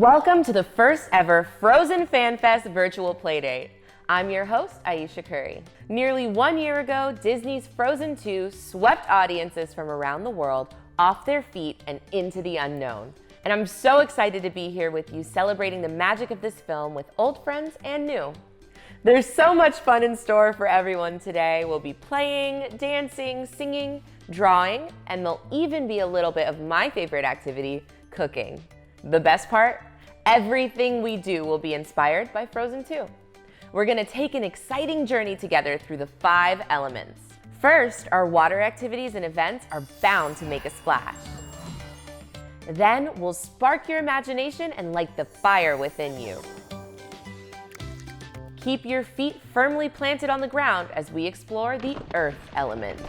Welcome to the first ever Frozen Fan Fest virtual playdate. I'm your host, Aisha Curry. Nearly 1 year ago, Disney's Frozen 2 swept audiences from around the world off their feet and into the unknown. And I'm so excited to be here with you celebrating the magic of this film with old friends and new. There's so much fun in store for everyone today. We'll be playing, dancing, singing, drawing, and there'll even be a little bit of my favorite activity, cooking. The best part? Everything we do will be inspired by Frozen 2. We're gonna take an exciting journey together through the 5 elements. First, our water activities and events are bound to make a splash. Then, we'll spark your imagination and light the fire within you. Keep your feet firmly planted on the ground as we explore the earth element.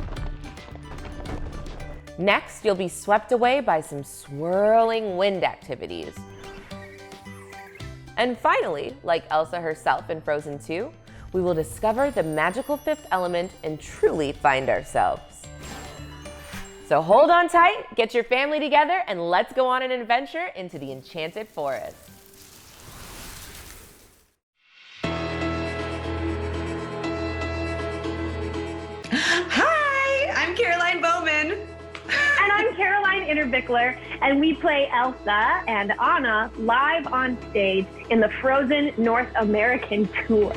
Next, you'll be swept away by some swirling wind activities. And finally, like Elsa herself in Frozen 2, we will discover the magical 5th element and truly find ourselves. So hold on tight, get your family together, and let's go on an adventure into the enchanted forest. Hi, I'm Caroline Bowman. And I'm Caroline Interbickler, and we play Elsa and Anna live on stage in the Frozen North American Tour.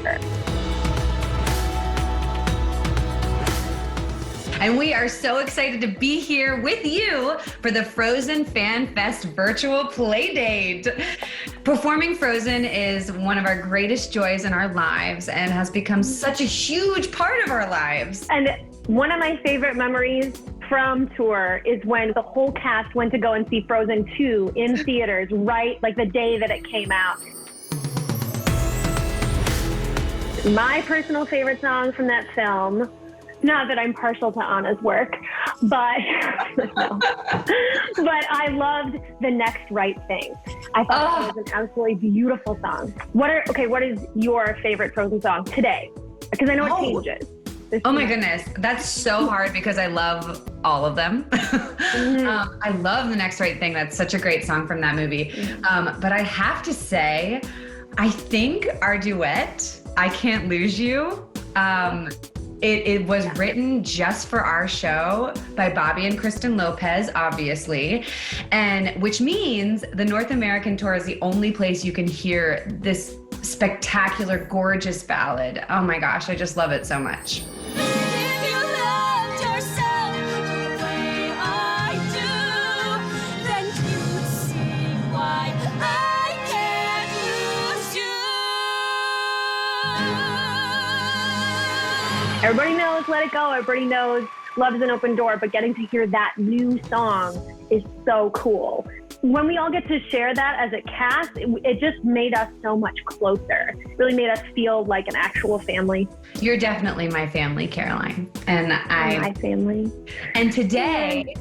And we are so excited to be here with you for the Frozen Fan Fest virtual playdate. Performing Frozen is one of our greatest joys in our lives and has become such a huge part of our lives. And one of my favorite memories from tour is when the whole cast went to go and see Frozen 2 in theaters, right like the day that it came out. My personal favorite song from that film, not that I'm partial to Anna's work, but but I loved The Next Right Thing. I thought it was an absolutely beautiful song. What is your favorite Frozen song today? Because I know it changes. Oh my goodness, that's so hard because I love all of them. I love The Next Right Thing. That's such a great song from that movie. But I have to say, I think our duet, I Can't Lose You, it was written just for our show by Bobby and Kristen Lopez, obviously, and which means the North American tour is the only place you can hear this spectacular, gorgeous ballad. Oh my gosh, I just love it so much. Everybody knows Let It Go, everybody knows Love is an Open Door, but getting to hear that new song is so cool. When we all get to share that as a cast, it just made us so much closer. It really made us feel like an actual family. You're definitely my family, Caroline. And my family. And today,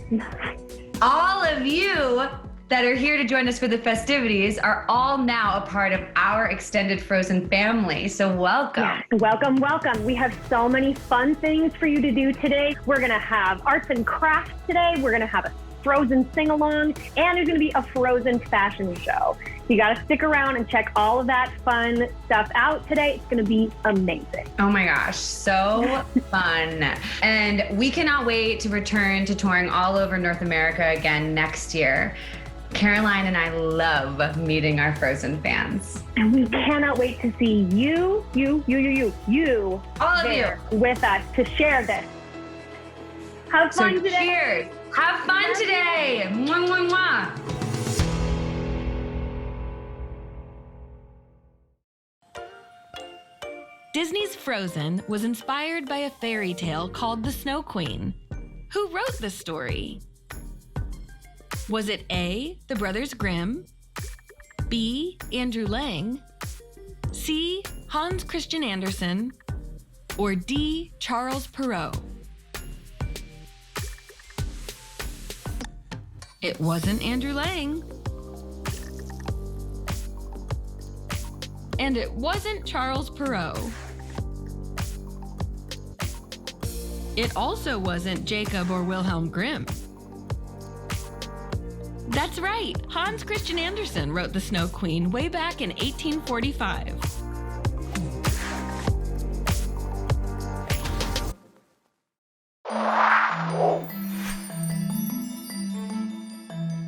all of you that are here to join us for the festivities are all now a part of our extended Frozen family. So welcome. Yeah. Welcome, welcome. We have so many fun things for you to do today. We're gonna have arts and crafts today. We're gonna have a Frozen sing-along, and there's gonna be a Frozen fashion show. You gotta stick around and check all of that fun stuff out today. It's gonna be amazing. Oh my gosh, so fun. And we cannot wait to return to touring all over North America again next year. Caroline and I love meeting our Frozen fans. And we cannot wait to see you, all of you, with us to share this. Have fun today. Cheers. Have fun today. Mwah, mwah, mwah. Disney's Frozen was inspired by a fairy tale called The Snow Queen. Who wrote the story? Was it A, the Brothers Grimm, B, Andrew Lang, C, Hans Christian Andersen, or D, Charles Perrault? It wasn't Andrew Lang. And it wasn't Charles Perrault. It also wasn't Jacob or Wilhelm Grimm. That's right. Hans Christian Andersen wrote The Snow Queen way back in 1845.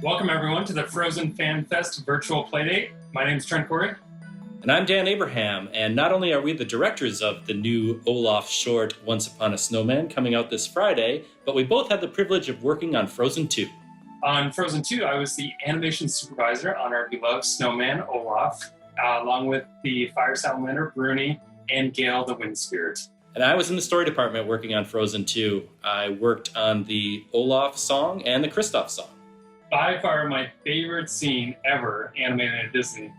Welcome, everyone, to the Frozen Fan Fest virtual playdate. My name is Trent Corey. And I'm Dan Abraham, and not only are we the directors of the new Olaf short, Once Upon a Snowman, coming out this Friday, but we both had the privilege of working on Frozen 2. On Frozen 2, I was the animation supervisor on our beloved snowman, Olaf, along with the fire salamander, Bruni, and Gale, the wind spirit. And I was in the story department working on Frozen 2. I worked on the Olaf song and the Kristoff song. By far, my favorite scene ever animated at Disney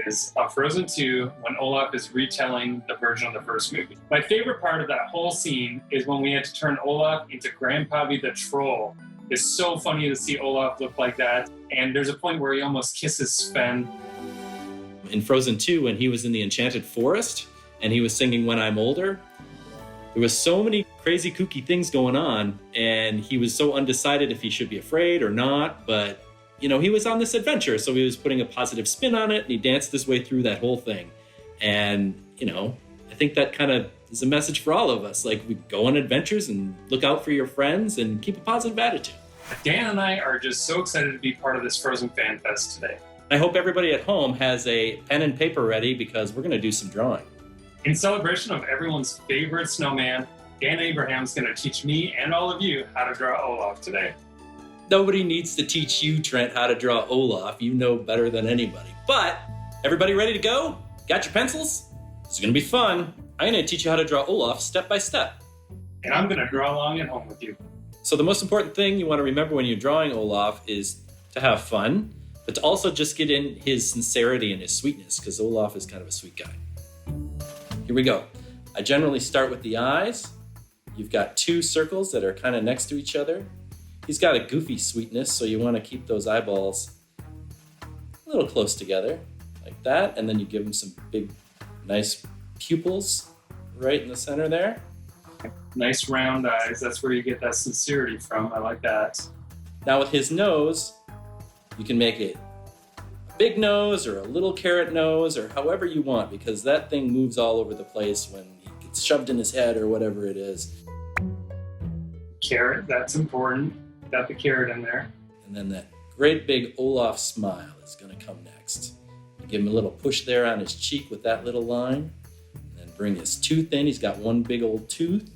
is Frozen 2 when Olaf is retelling the version of the first movie. My favorite part of that whole scene is when we had to turn Olaf into Grandpappy the Troll. It's so funny to see Olaf look like that. And there's a point where he almost kisses Sven. In Frozen 2, when he was in the Enchanted Forest and he was singing When I'm Older, there was so many crazy, kooky things going on, and he was so undecided if he should be afraid or not, but he was on this adventure, so he was putting a positive spin on it, and he danced his way through that whole thing. And, I think that kind of is a message for all of us. Like, we go on adventures and look out for your friends and keep a positive attitude. Dan and I are just so excited to be part of this Frozen Fan Fest today. I hope everybody at home has a pen and paper ready because we're going to do some drawing. In celebration of everyone's favorite snowman, Dan Abraham's going to teach me and all of you how to draw Olaf today. Nobody needs to teach you, Trent, how to draw Olaf. You know better than anybody. But everybody ready to go? Got your pencils? This is going to be fun. I'm going to teach you how to draw Olaf step by step. And I'm going to draw along at home with you. So the most important thing you want to remember when you're drawing Olaf is to have fun, but to also just get in his sincerity and his sweetness, because Olaf is kind of a sweet guy. Here we go. I generally start with the eyes. You've got two circles that are kind of next to each other. He's got a goofy sweetness, so you want to keep those eyeballs a little close together, like that. And then you give him some big, nice pupils right in the center there. Nice round eyes. That's where you get that sincerity from. I like that. Now with his nose, you can make it a big nose or a little carrot nose or however you want, because that thing moves all over the place when he gets shoved in his head or whatever it is. Carrot, that's important. Got the carrot in there. And then that great big Olaf smile is going to come next. You give him a little push there on his cheek with that little line. And then bring his tooth in. He's got one big old tooth.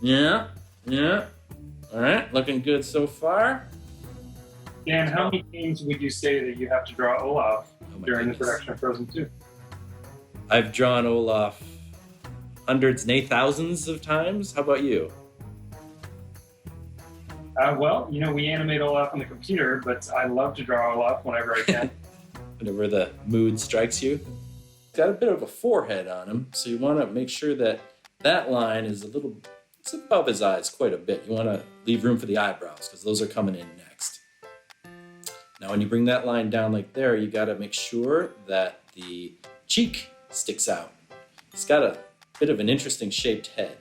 Yeah. All right, looking good so far. Dan, how many times would you say that you have to draw Olaf during the production of Frozen 2? I've drawn Olaf hundreds, nay, thousands of times. How about you? Well, we animate Olaf on the computer, but I love to draw Olaf whenever I can. Whenever the mood strikes you. He's got a bit of a forehead on him, so you want to make sure that that line is it's above his eyes quite a bit. You want to leave room for the eyebrows, because those are coming in next. Now, when you bring that line down like there, you got to make sure that the cheek sticks out. He's got a bit of an interesting shaped head.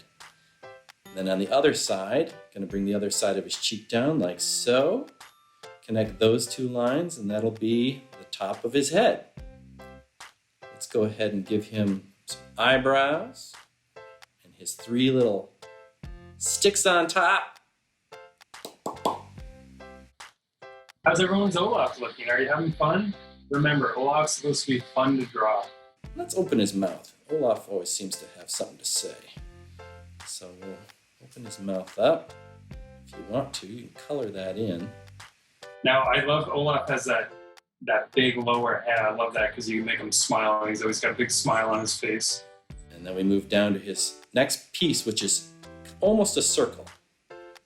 And then on the other side, going to bring the other side of his cheek down like so. Connect those two lines, and that'll be the top of his head. Let's go ahead and give him some eyebrows and his three little sticks on top. How's everyone's Olaf looking? Are you having fun? Remember, Olaf's supposed to be fun to draw. Let's open his mouth. Olaf always seems to have something to say. So we'll open his mouth up. If you want to, you can color that in. Now, I love Olaf has that big lower head. I love that because you can make him smile. He's always got a big smile on his face. And then we move down to his next piece, which is almost a circle,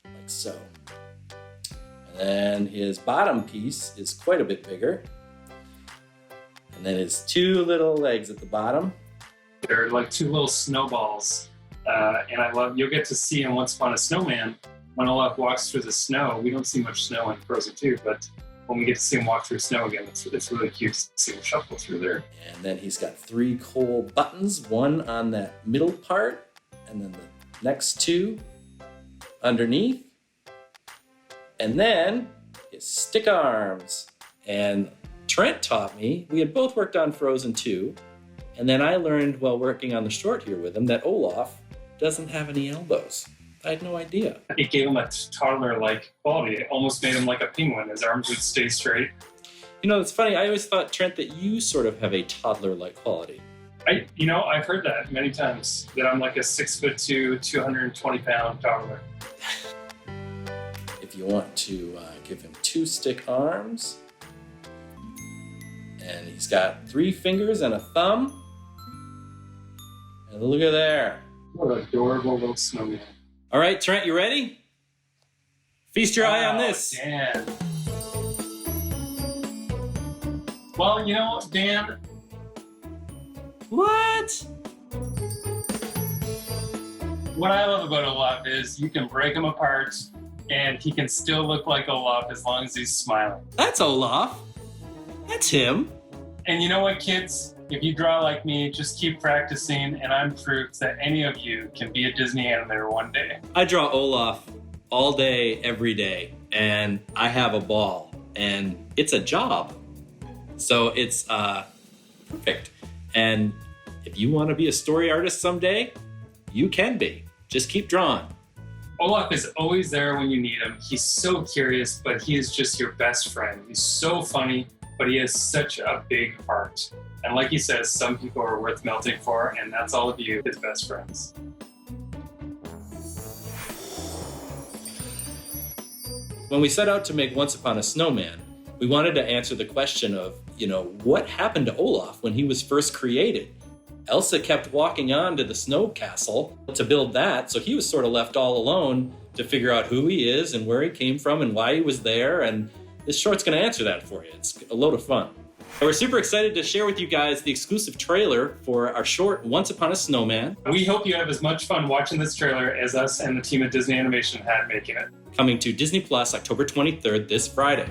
like so. And then his bottom piece is quite a bit bigger. And then his two little legs at the bottom. They're like two little snowballs. And I love, you'll get to see in Once Upon a Snowman, when Olaf walks through the snow. We don't see much snow in Frozen 2, but when we get to see him walk through snow again, it's really cute to see him shuffle through there. And then he's got three coal buttons, one on that middle part, and then the next two underneath. And then his stick arms. And Trent taught me, we had both worked on Frozen 2, and then I learned while working on the short here with him that Olaf doesn't have any elbows. I had no idea. It gave him a toddler-like quality. It almost made him like a penguin. His arms would stay straight. You know, it's funny. I always thought, Trent, that you sort of have a toddler-like quality. I've heard that many times, that I'm like a 6'2", 220-pound toddler. If you want to give him 2 stick arms, and he's got 3 fingers and a thumb. And look at there. What an adorable little snowman. All right, Trent, you ready? Feast your eye on this. Dan. Well, Dan. What? What I love about Olaf is you can break him apart and he can still look like Olaf as long as he's smiling. That's Olaf. That's him. And you know what, kids? If you draw like me, just keep practicing, and I'm proof that any of you can be a Disney animator one day. I draw Olaf all day, every day, and I have a ball, and it's a job. So it's perfect. And if you want to be a story artist someday, you can be. Just keep drawing. Olaf is always there when you need him. He's so curious, but he is just your best friend. He's so funny, but he has such a big heart. And like he says, some people are worth melting for, and that's all of you, his best friends. When we set out to make Once Upon a Snowman, we wanted to answer the question of, what happened to Olaf when he was first created? Elsa kept walking on to the snow castle to build that, so he was sort of left all alone to figure out who he is and where he came from and why he was there, and this short's going to answer that for you. It's a load of fun. And we're super excited to share with you guys the exclusive trailer for our short Once Upon a Snowman. We hope you have as much fun watching this trailer as us and the team at Disney Animation had making it. Coming to Disney Plus October 23rd, this Friday.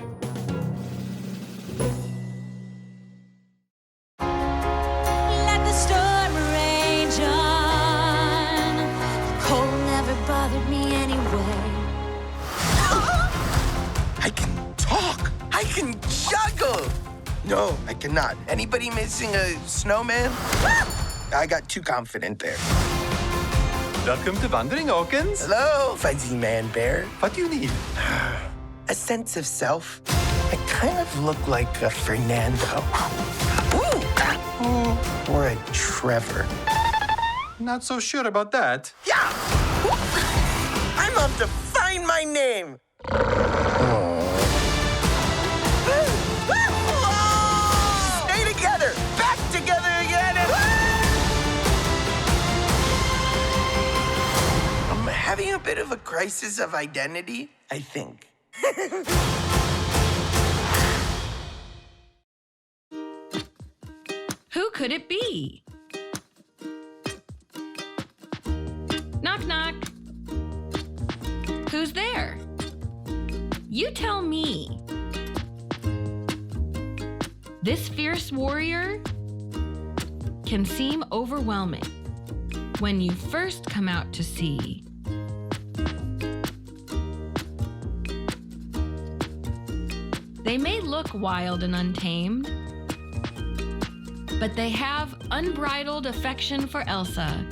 Let the storm rage on. The cold never bothered me anyway. I can talk. I can juggle. No, I cannot. Anybody missing a snowman? I got too confident there. Welcome to Wandering Oakens. Hello, Fuzzy Man Bear. What do you need? A sense of self. I kind of look like a Fernando. Ooh. Or a Trevor. Not so sure about that. Yeah! I'm off to find my name. Stay together. Back together again. I'm having a bit of a crisis of identity, I think. Who could it be? Knock, knock. Who's there? You tell me. This fierce warrior can seem overwhelming when you first come out to sea. They may look wild and untamed, but they have unbridled affection for Elsa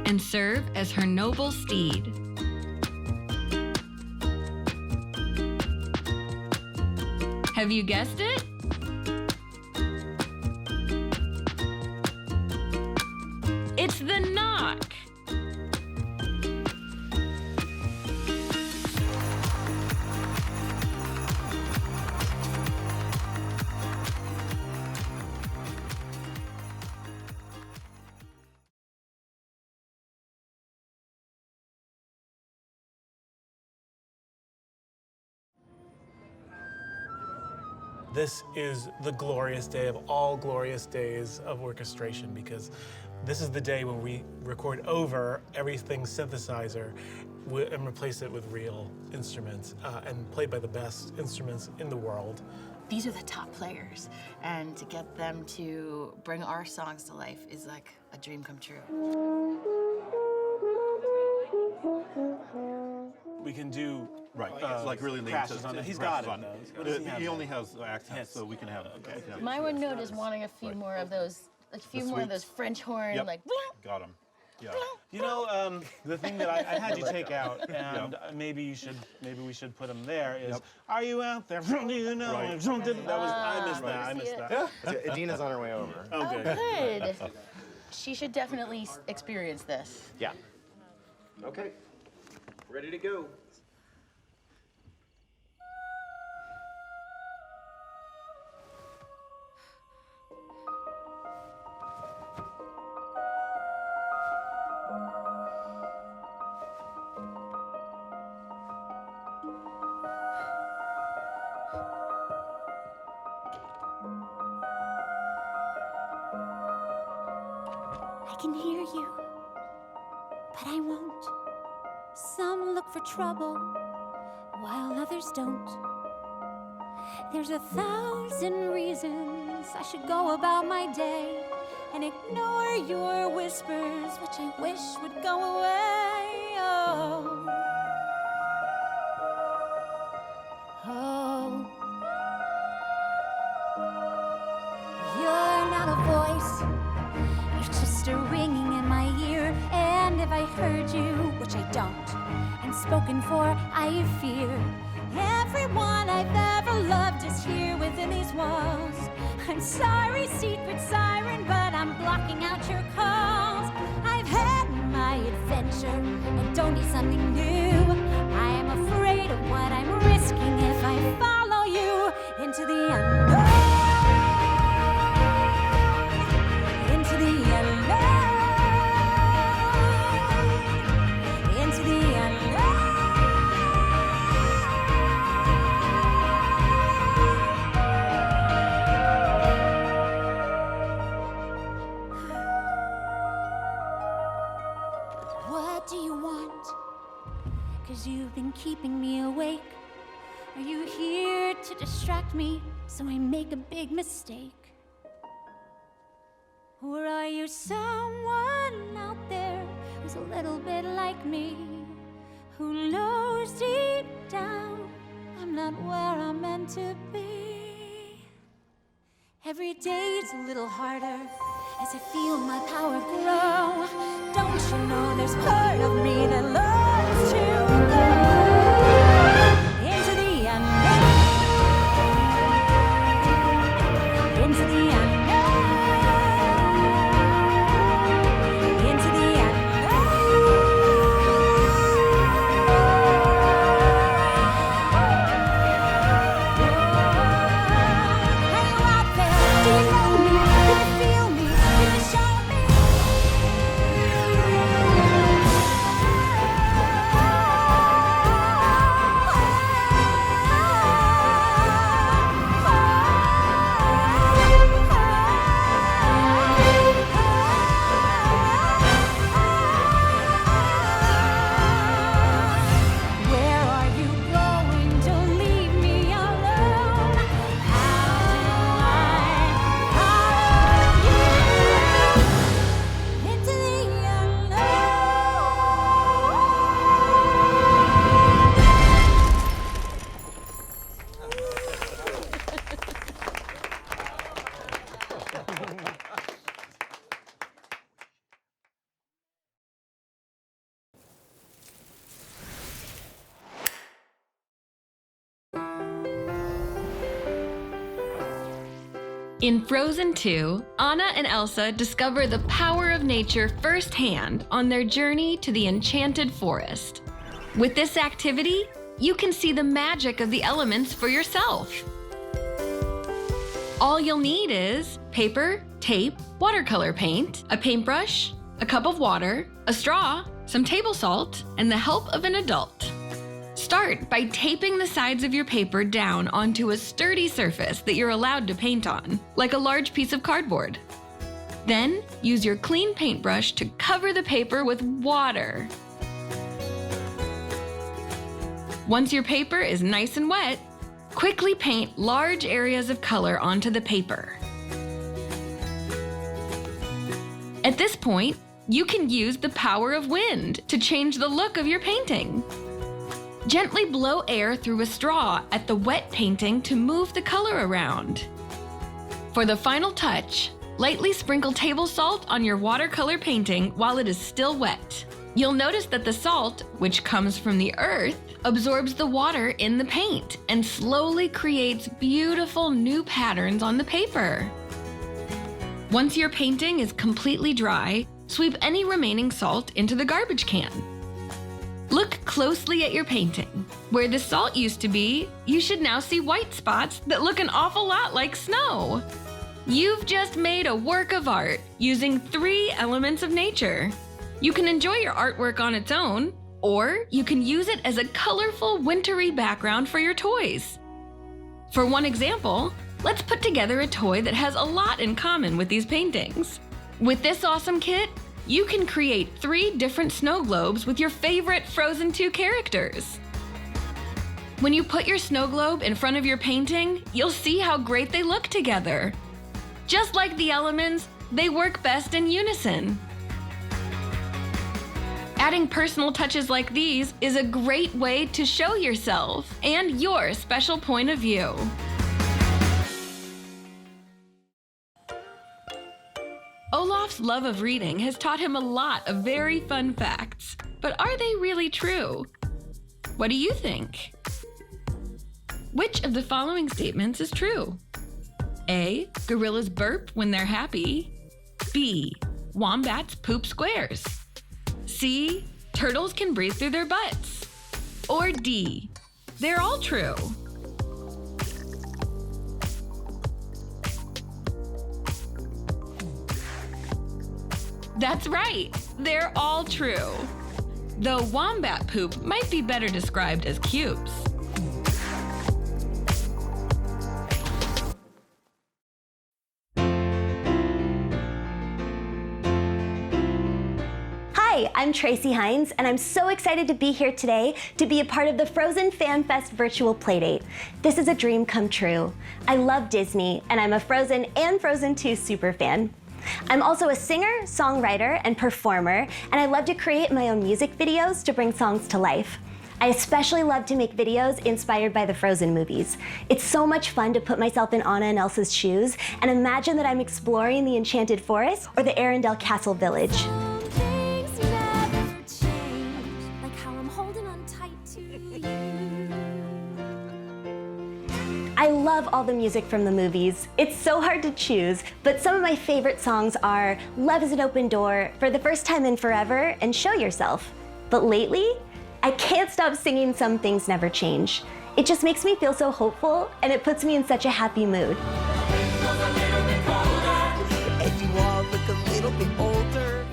and serve as her noble steed. Have you guessed it? It's the knock. This is the glorious day of all glorious days of orchestration, because this is the day when we record over everything's synthesizer and replace it with real instruments and played by the best instruments in the world. These are the top players, and to get them to bring our songs to life is like a dream come true. We can do Right, like really lean crashes to on it. He's crashes got on it, though. What does he have He there? only has accents, so we can have. My one note is wanting a few more of those, French horn, Yep. like. Got him. Yeah. You know, the thing that I had you take out, and maybe we should put him there. Is are you out there? Do you know? Right. I missed that. I missed that. Adina's on her way over. Oh, good. Good. She should definitely experience this. Yeah. Okay. Ready to go. I can hear you, but I won't. Some look for trouble, while others don't. There's 1,000 reasons I should go about my day and ignore your whispers, which I wish would go away. Oh. Oh. You're not a voice. You're just a ringing in my ear, and if I heard you, which I don't, and spoken for, I fear. Everyone I've ever loved is here within these walls. I'm sorry, secret siren, but I'm blocking out your calls. I've had my adventure and don't need something new. I am afraid of what I'm risking if I follow you into the unknown. What do you want? 'Cause you've been keeping me awake. Are you here to distract me so I make a big mistake? Or are you someone out there who's a little bit like me, who knows deep down I'm not where I'm meant to be? Every day's a little harder as I feel my power grow. Don't you know there's part of me that loves to go into the unknown, into the unknown, into the Are you out there? Do you know me? Do you feel me? Can you show me? Where are you going? Don't leave me alone. How do I follow you into the In Frozen 2, Anna and Elsa discover the power of nature firsthand on their journey to the enchanted forest. With this activity, you can see the magic of the elements for yourself. All you'll need is paper, tape, watercolor paint, a paintbrush, a cup of water, a straw, some table salt, and the help of an adult. Start by taping the sides of your paper down onto a sturdy surface that you're allowed to paint on, like a large piece of cardboard. Then, use your clean paintbrush to cover the paper with water. Once your paper is nice and wet, quickly paint large areas of color onto the paper. At this point, you can use the power of wind to change the look of your painting. Gently blow air through a straw at the wet painting to move the color around. For the final touch, lightly sprinkle table salt on your watercolor painting while it is still wet. You'll notice that the salt, which comes from the earth, absorbs the water in the paint and slowly creates beautiful new patterns on the paper. Once your painting is completely dry, sweep any remaining salt into the garbage can. Look closely at your painting. Where the salt used to be, you should now see white spots that look an awful lot like snow. You've just made a work of art using 3 elements of nature. You can enjoy your artwork on its own, or you can use it as a colorful, wintry background for your toys. For one example, let's put together a toy that has a lot in common with these paintings. With this awesome kit, you can create 3 different snow globes with your favorite Frozen 2 characters. When you put your snow globe in front of your painting, you'll see how great they look together. Just like the elements, they work best in unison. Adding personal touches like these is a great way to show yourself and your special point of view. Olaf's love of reading has taught him a lot of very fun facts, but are they really true? What do you think? Which of the following statements is true? A. Gorillas burp when they're happy. B. Wombats poop squares. C. Turtles can breathe through their butts. Or D. They're all true. That's right, they're all true. Though wombat poop might be better described as cubes. Hi, I'm Tracy Hines, and I'm so excited to be here today to be a part of the Frozen Fan Fest virtual playdate. This is a dream come true. I love Disney, and I'm a Frozen and Frozen 2 super fan. I'm also a singer, songwriter, and performer, and I love to create my own music videos to bring songs to life. I especially love to make videos inspired by the Frozen movies. It's so much fun to put myself in Anna and Elsa's shoes and imagine that I'm exploring the Enchanted Forest or the Arendelle Castle Village. I love all the music from the movies. It's so hard to choose, but some of my favorite songs are Love is an Open Door, For the First Time in Forever, and Show Yourself. But lately, I can't stop singing Some Things Never Change. It just makes me feel so hopeful, and it puts me in such a happy mood. And you all look a little bit older.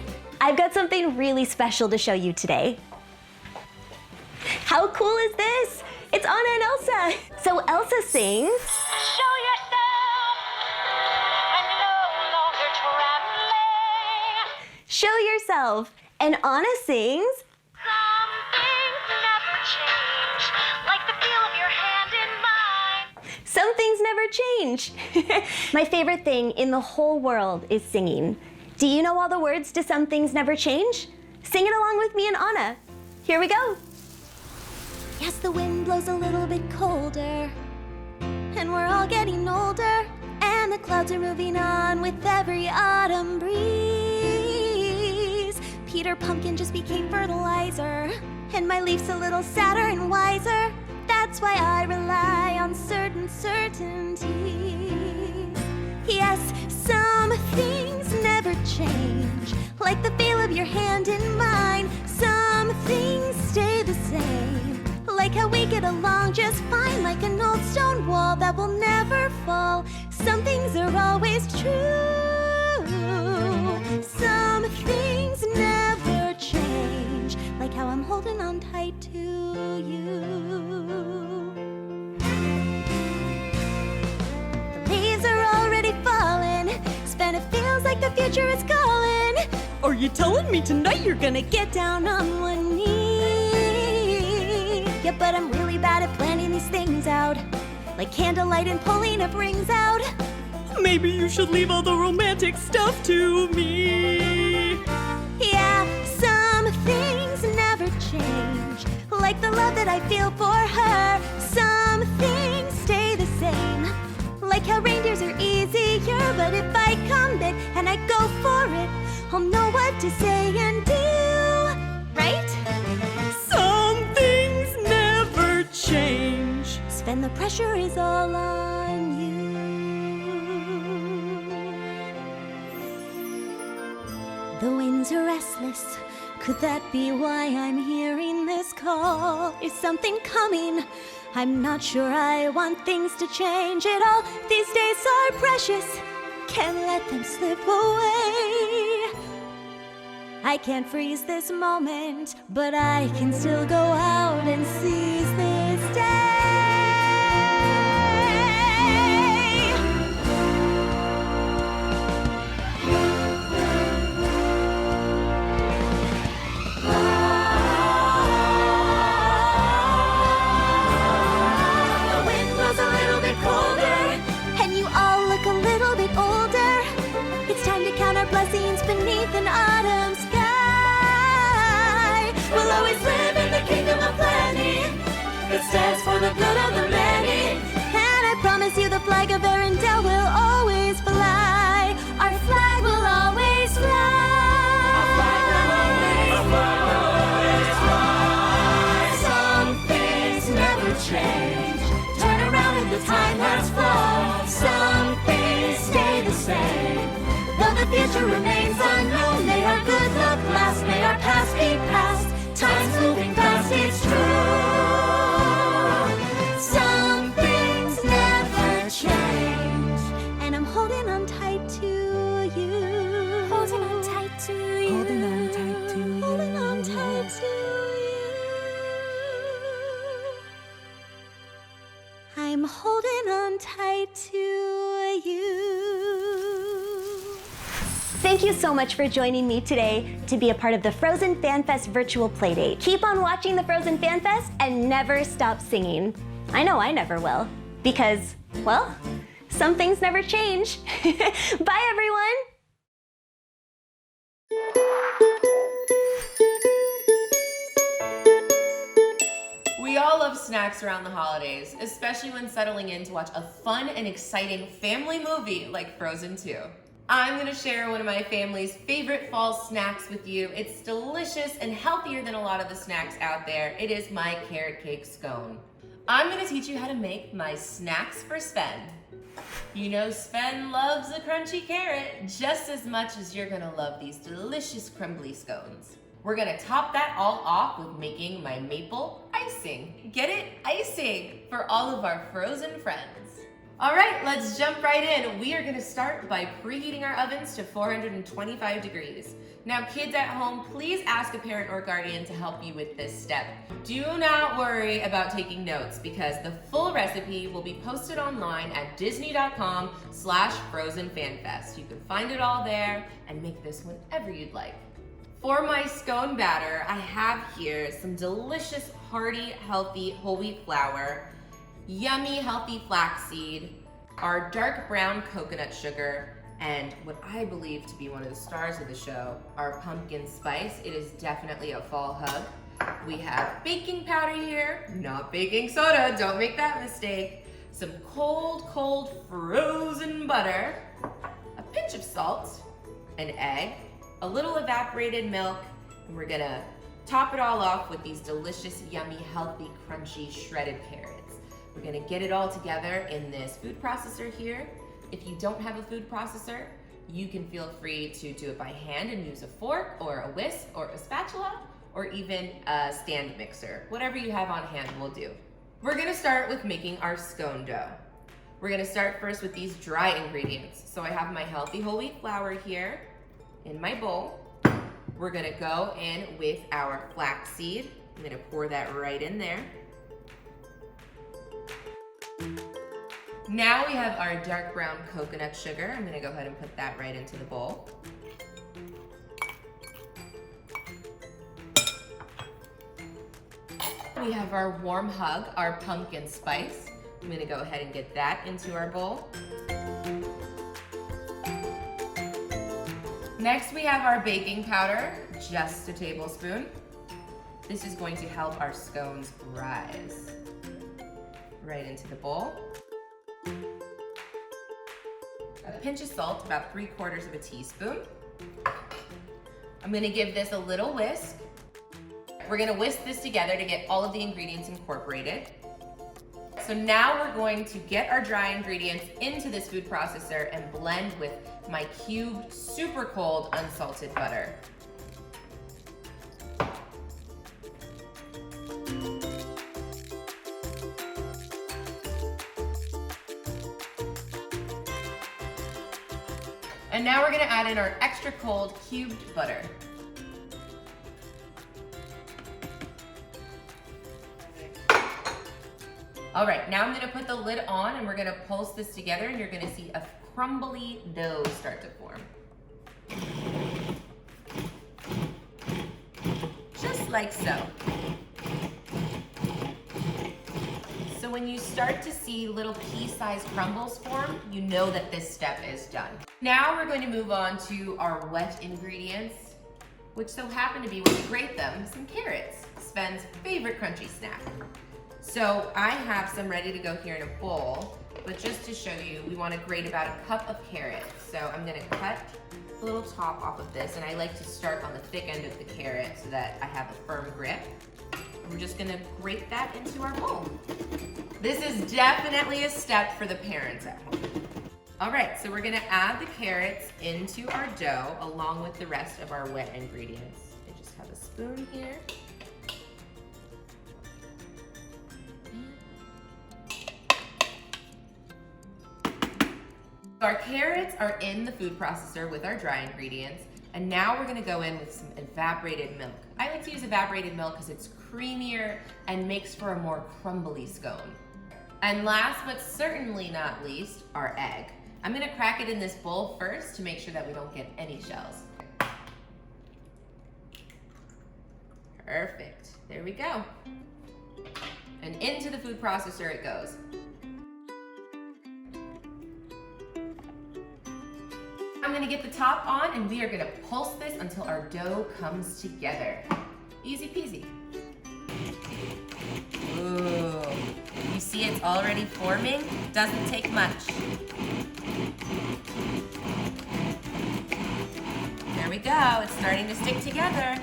I've got something really special to show you today. How cool is this? It's Anna and Elsa. So Elsa sings, Show yourself, I'm no longer trembling. Show Yourself. And Anna sings, Some things never change, like the feel of your hand in mine. Some Things Never Change. My favorite thing in the whole world is singing. Do you know all the words to Some Things Never Change? Sing it along with me and Anna. Here we go. Yes, the wind blows a little bit colder, and we're all getting older, and the clouds are moving on with every autumn breeze. Peter Pumpkin just became fertilizer, and my leaf's a little sadder and wiser. That's why I rely on certain certainties. Yes, some things never change, like the feel of your hand in mine. Some things stay the same, like how we get along just fine, like an old stone wall that will never fall. Some things are always true. Some things never change, like how I'm holding on tight to you. The leaves are already falling, Sven, it feels like the future is calling. Are you telling me tonight you're gonna Get down on one knee. Yeah, but I'm really bad at planning these things out, like candlelight and pulling up rings out. Maybe you should leave all the romantic stuff to me. Yeah, some things never change, like the love that I feel for her. Some things stay the same, like how reindeers are easier, but if I come big and I go for it, I'll know what to say and do, right? Some things never change. Sven, the pressure is all on you. The winds are restless. Could that be why I'm hearing this call? Is something coming? I'm not sure I want things to change at all. These days are precious. Can't let them slip away. I can't freeze this moment, but I can still go out and seize this day. Blessings beneath an autumn sky. We'll always live in the kingdom of plenty that stands for the good of the many. And I promise you the flag of Arendelle will always fly. Our flag will always fly. Our flag will always fly. Some things never change. Turn around and the time has flown. Some things stay the same. Though the future remains unknown, may our good luck last, may our past be past. Time's moving fast, it's true. Some things never change. And I'm holding on tight to you. Holding on tight to you. Holding on tight to you. Holding on tight to you. I'm holding on tight to you. Thank you so much for joining me today to be a part of the Frozen Fan Fest virtual playdate. Keep on watching the Frozen Fan Fest and never stop singing. I know I never will, because, well, some things never change. Bye, everyone. We all love snacks around the holidays, especially when settling in to watch a fun and exciting family movie like Frozen 2. I'm gonna share one of my family's favorite fall snacks with you. It's delicious and healthier than a lot of the snacks out there. It is my carrot cake scone. I'm gonna teach you how to make my snacks for Sven. You know Sven loves a crunchy carrot just as much as you're gonna love these delicious crumbly scones. We're gonna top that all off with making my maple icing. Get it? Icing for all of our frozen friends. All right, let's jump right in. We are gonna start by preheating our ovens to 425 degrees. Now kids at home, please ask a parent or guardian to help you with this step. Do not worry about taking notes because the full recipe will be posted online at disney.com/frozenfanfest. You can find it all there and make this whenever you'd like. For my scone batter, I have here some delicious, hearty, healthy whole wheat flour, yummy, healthy flaxseed, our dark brown coconut sugar, and what I believe to be one of the stars of the show, our pumpkin spice. It is definitely a fall hug. We have baking powder here, not baking soda, don't make that mistake. Some cold, cold frozen butter, a pinch of salt, an egg, a little evaporated milk, and we're gonna top it all off with these delicious, yummy, healthy, crunchy, shredded carrots. We're gonna get it all together in this food processor here. If you don't have a food processor, you can feel free to do it by hand and use a fork or a whisk or a spatula or even a stand mixer. Whatever you have on hand will do. We're gonna start with making our scone dough. We're gonna start first with these dry ingredients. So I have my healthy whole wheat flour here in my bowl. We're gonna go in with our flaxseed. I'm gonna pour that right in there. Now we have our dark brown coconut sugar. I'm gonna go ahead and put that right into the bowl. We have our warm hug, our pumpkin spice. I'm gonna go ahead and get that into our bowl. Next we have our baking powder, just a tablespoon. This is going to help our scones rise. Right into the bowl. A pinch of salt, about 3/4 of a teaspoon. I'm gonna give this a little whisk. We're gonna whisk this together to get all of the ingredients incorporated. So now we're going to get our dry ingredients into this food processor and blend with my cubed, super cold, unsalted butter. And now we're gonna add in our extra cold cubed butter. All right, now I'm gonna put the lid on and we're gonna pulse this together and you're gonna see a crumbly dough start to form. Just like so. So when you start to see little pea-sized crumbles form, you know that this step is done. Now we're going to move on to our wet ingredients, which so happen to be, when you grate them, some carrots, Sven's favorite crunchy snack. So I have some ready to go here in a bowl, but just to show you, we want to grate about a cup of carrots. So I'm going to cut the little top off of this, and I like to start on the thick end of the carrot so that I have a firm grip. And we're just gonna grate that into our bowl. This is definitely a step for the parents at home. All right, so we're gonna add the carrots into our dough along with the rest of our wet ingredients. I just have a spoon here. Our carrots are in the food processor with our dry ingredients, and now we're gonna go in with some evaporated milk. I like to use evaporated milk because it's creamier and makes for a more crumbly scone. And last but certainly not least, our egg. I'm gonna crack it in this bowl first to make sure that we don't get any shells. Perfect, there we go. And into the food processor it goes. I'm gonna get the top on and we are gonna pulse this until our dough comes together. Easy peasy. Ooh, you see it's already forming? Doesn't take much. There we go, it's starting to stick together.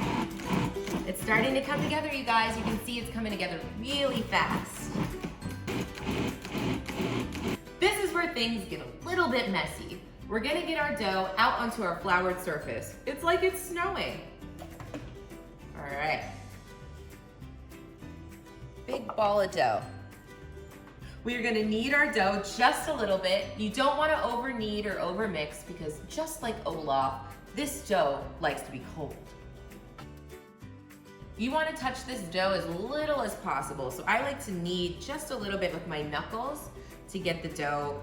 It's starting to come together, you guys. You can see it's coming together really fast. This is where things get a little bit messy. We're gonna get our dough out onto our floured surface. It's like it's snowing. All right. Big ball of dough. We're gonna knead our dough just a little bit. You don't wanna over knead or over mix because just like Olaf, this dough likes to be cold. You wanna touch this dough as little as possible. So I like to knead just a little bit with my knuckles to get the dough,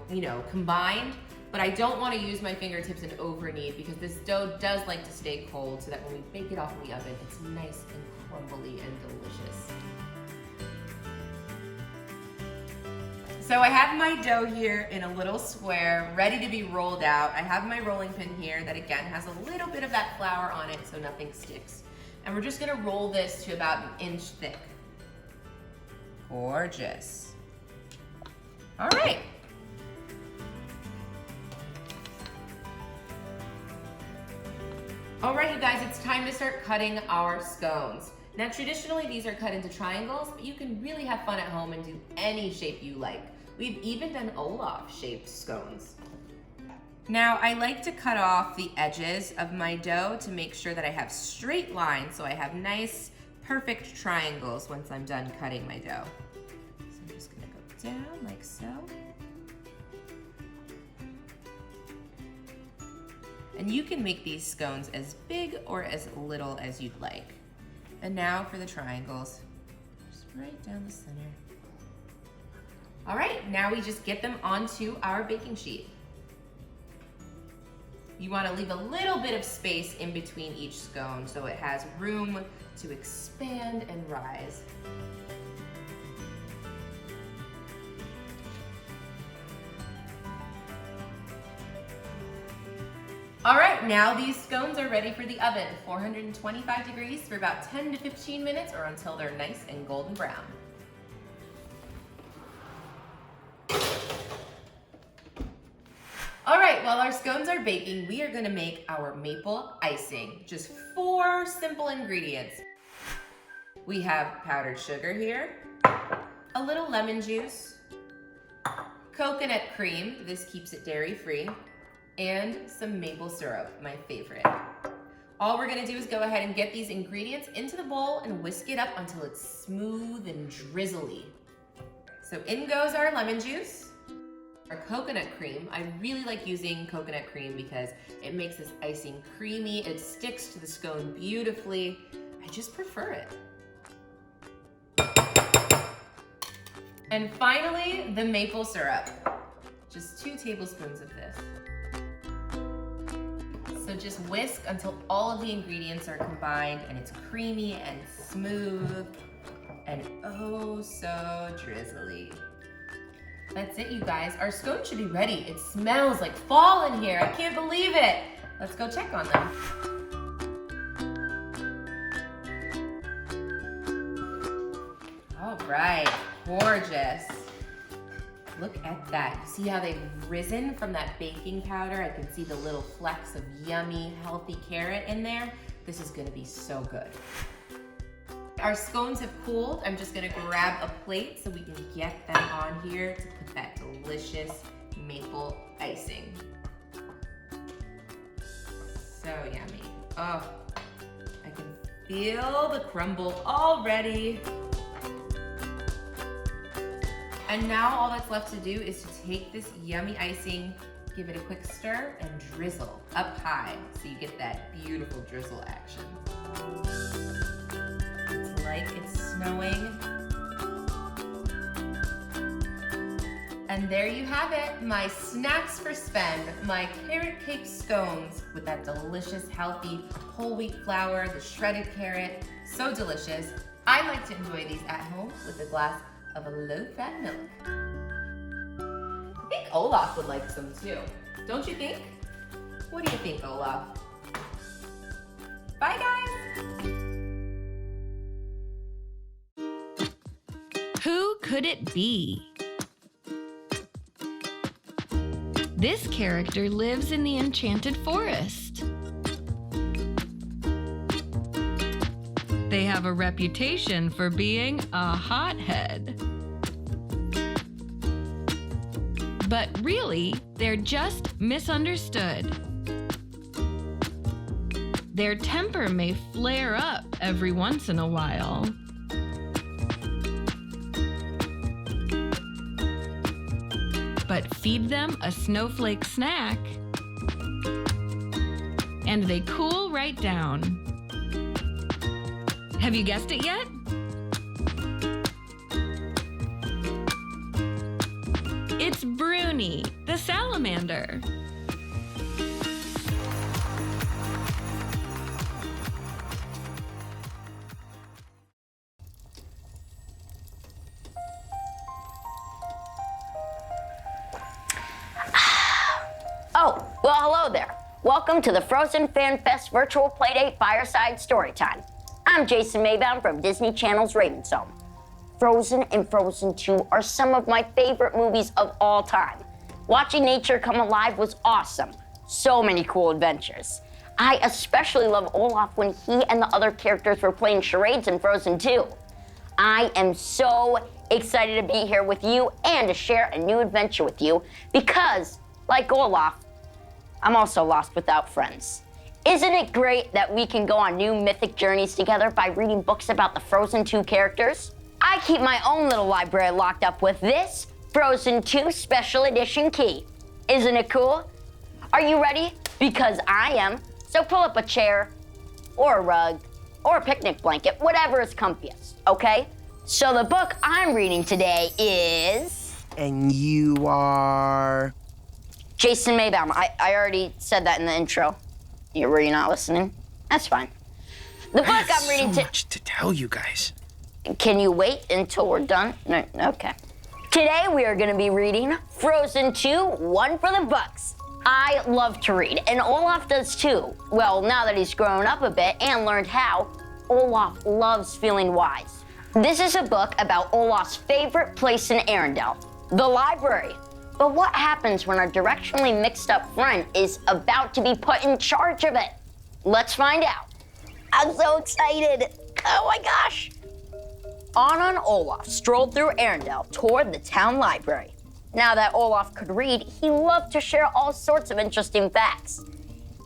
combined. But I don't want to use my fingertips and over knead because this dough does like to stay cold so that when we bake it off in the oven, it's nice and crumbly and delicious. So I have my dough here in a little square, ready to be rolled out. I have my rolling pin here that again has a little bit of that flour on it so nothing sticks. And we're just gonna roll this to about 1 inch thick. Gorgeous. All right. All right, you guys, it's time to start cutting our scones. Now, traditionally, these are cut into triangles, but you can really have fun at home and do any shape you like. We've even done Olaf-shaped scones. Now, I like to cut off the edges of my dough to make sure that I have straight lines, so I have nice, perfect triangles once I'm done cutting my dough. So I'm just gonna go down like so. And you can make these scones as big or as little as you'd like. And now for the triangles, just right down the center. All right, now we just get them onto our baking sheet. You wanna leave a little bit of space in between each scone so it has room to expand and rise. All right, now these scones are ready for the oven. 425 degrees for about 10 to 15 minutes or until they're nice and golden brown. All right, while our scones are baking, we are gonna make our maple icing. Just 4 simple ingredients. We have powdered sugar here, a little lemon juice, coconut cream, this keeps it dairy-free, and some maple syrup, my favorite. All we're gonna do is go ahead and get these ingredients into the bowl and whisk it up until it's smooth and drizzly. So in goes our lemon juice, our coconut cream. I really like using coconut cream because it makes this icing creamy, it sticks to the scone beautifully. I just prefer it. And finally, the maple syrup. Just 2 tablespoons of this. So just whisk until all of the ingredients are combined and it's creamy and smooth and oh so drizzly. That's it, you guys. Our scones should be ready. It smells like fall in here. I can't believe it. Let's go check on them. All right, gorgeous. Look at that. See how they've risen from that baking powder? I can see the little flecks of yummy, healthy carrot in there. This is gonna be so good. Our scones have cooled. I'm just gonna grab a plate so we can get them on here to put that delicious maple icing. So yummy. Oh, I can feel the crumble already. And now all that's left to do is to take this yummy icing, give it a quick stir, and drizzle up high so you get that beautiful drizzle action. It's like it's snowing. And there you have it, my snacks for spend, my carrot cake scones with that delicious, healthy whole wheat flour, the shredded carrot, so delicious. I like to enjoy these at home with a glass of a low-fat milk. I think Olaf would like some too. Don't you think? What do you think, Olaf? Bye, guys! Who could it be? This character lives in the enchanted forest. They have a reputation for being a hothead. But really, they're just misunderstood. Their temper may flare up every once in a while. But feed them a snowflake snack, and they cool right down. Have you guessed it yet? It's Bruni, the salamander. Oh, well, hello there. Welcome to the Frozen Fan Fest Virtual Playdate Fireside Storytime. I'm Jason Maybaum from Disney Channel's Raven's Home. Frozen and Frozen 2 are some of my favorite movies of all time. Watching nature come alive was awesome. So many cool adventures. I especially love Olaf when he and the other characters were playing charades in Frozen 2. I am so excited to be here with you and to share a new adventure with you because, like Olaf, I'm also lost without friends. Isn't it great that we can go on new mythic journeys together by reading books about the Frozen 2 characters? I keep my own little library locked up with this Frozen 2 Special Edition key. Isn't it cool? Are you ready? Because I am. So pull up a chair, or a rug, or a picnic blanket, whatever is comfiest, okay? So the book I'm reading today is... And you are... Jason Maybaum. I already said that in the intro. Were you not listening? That's fine. The book I'm reading so much to tell you guys. Can you wait until we're done? No, okay. Today we are going to be reading Frozen 2, One for the Bucks. I love to read, and Olaf does too. Well, now that he's grown up a bit and learned how, Olaf loves feeling wise. This is a book about Olaf's favorite place in Arendelle, the library. But what happens when our directionally mixed up friend is about to be put in charge of it? Let's find out. I'm so excited. Oh my gosh. Anna and Olaf strolled through Arendelle toward the town library. Now that Olaf could read, he loved to share all sorts of interesting facts.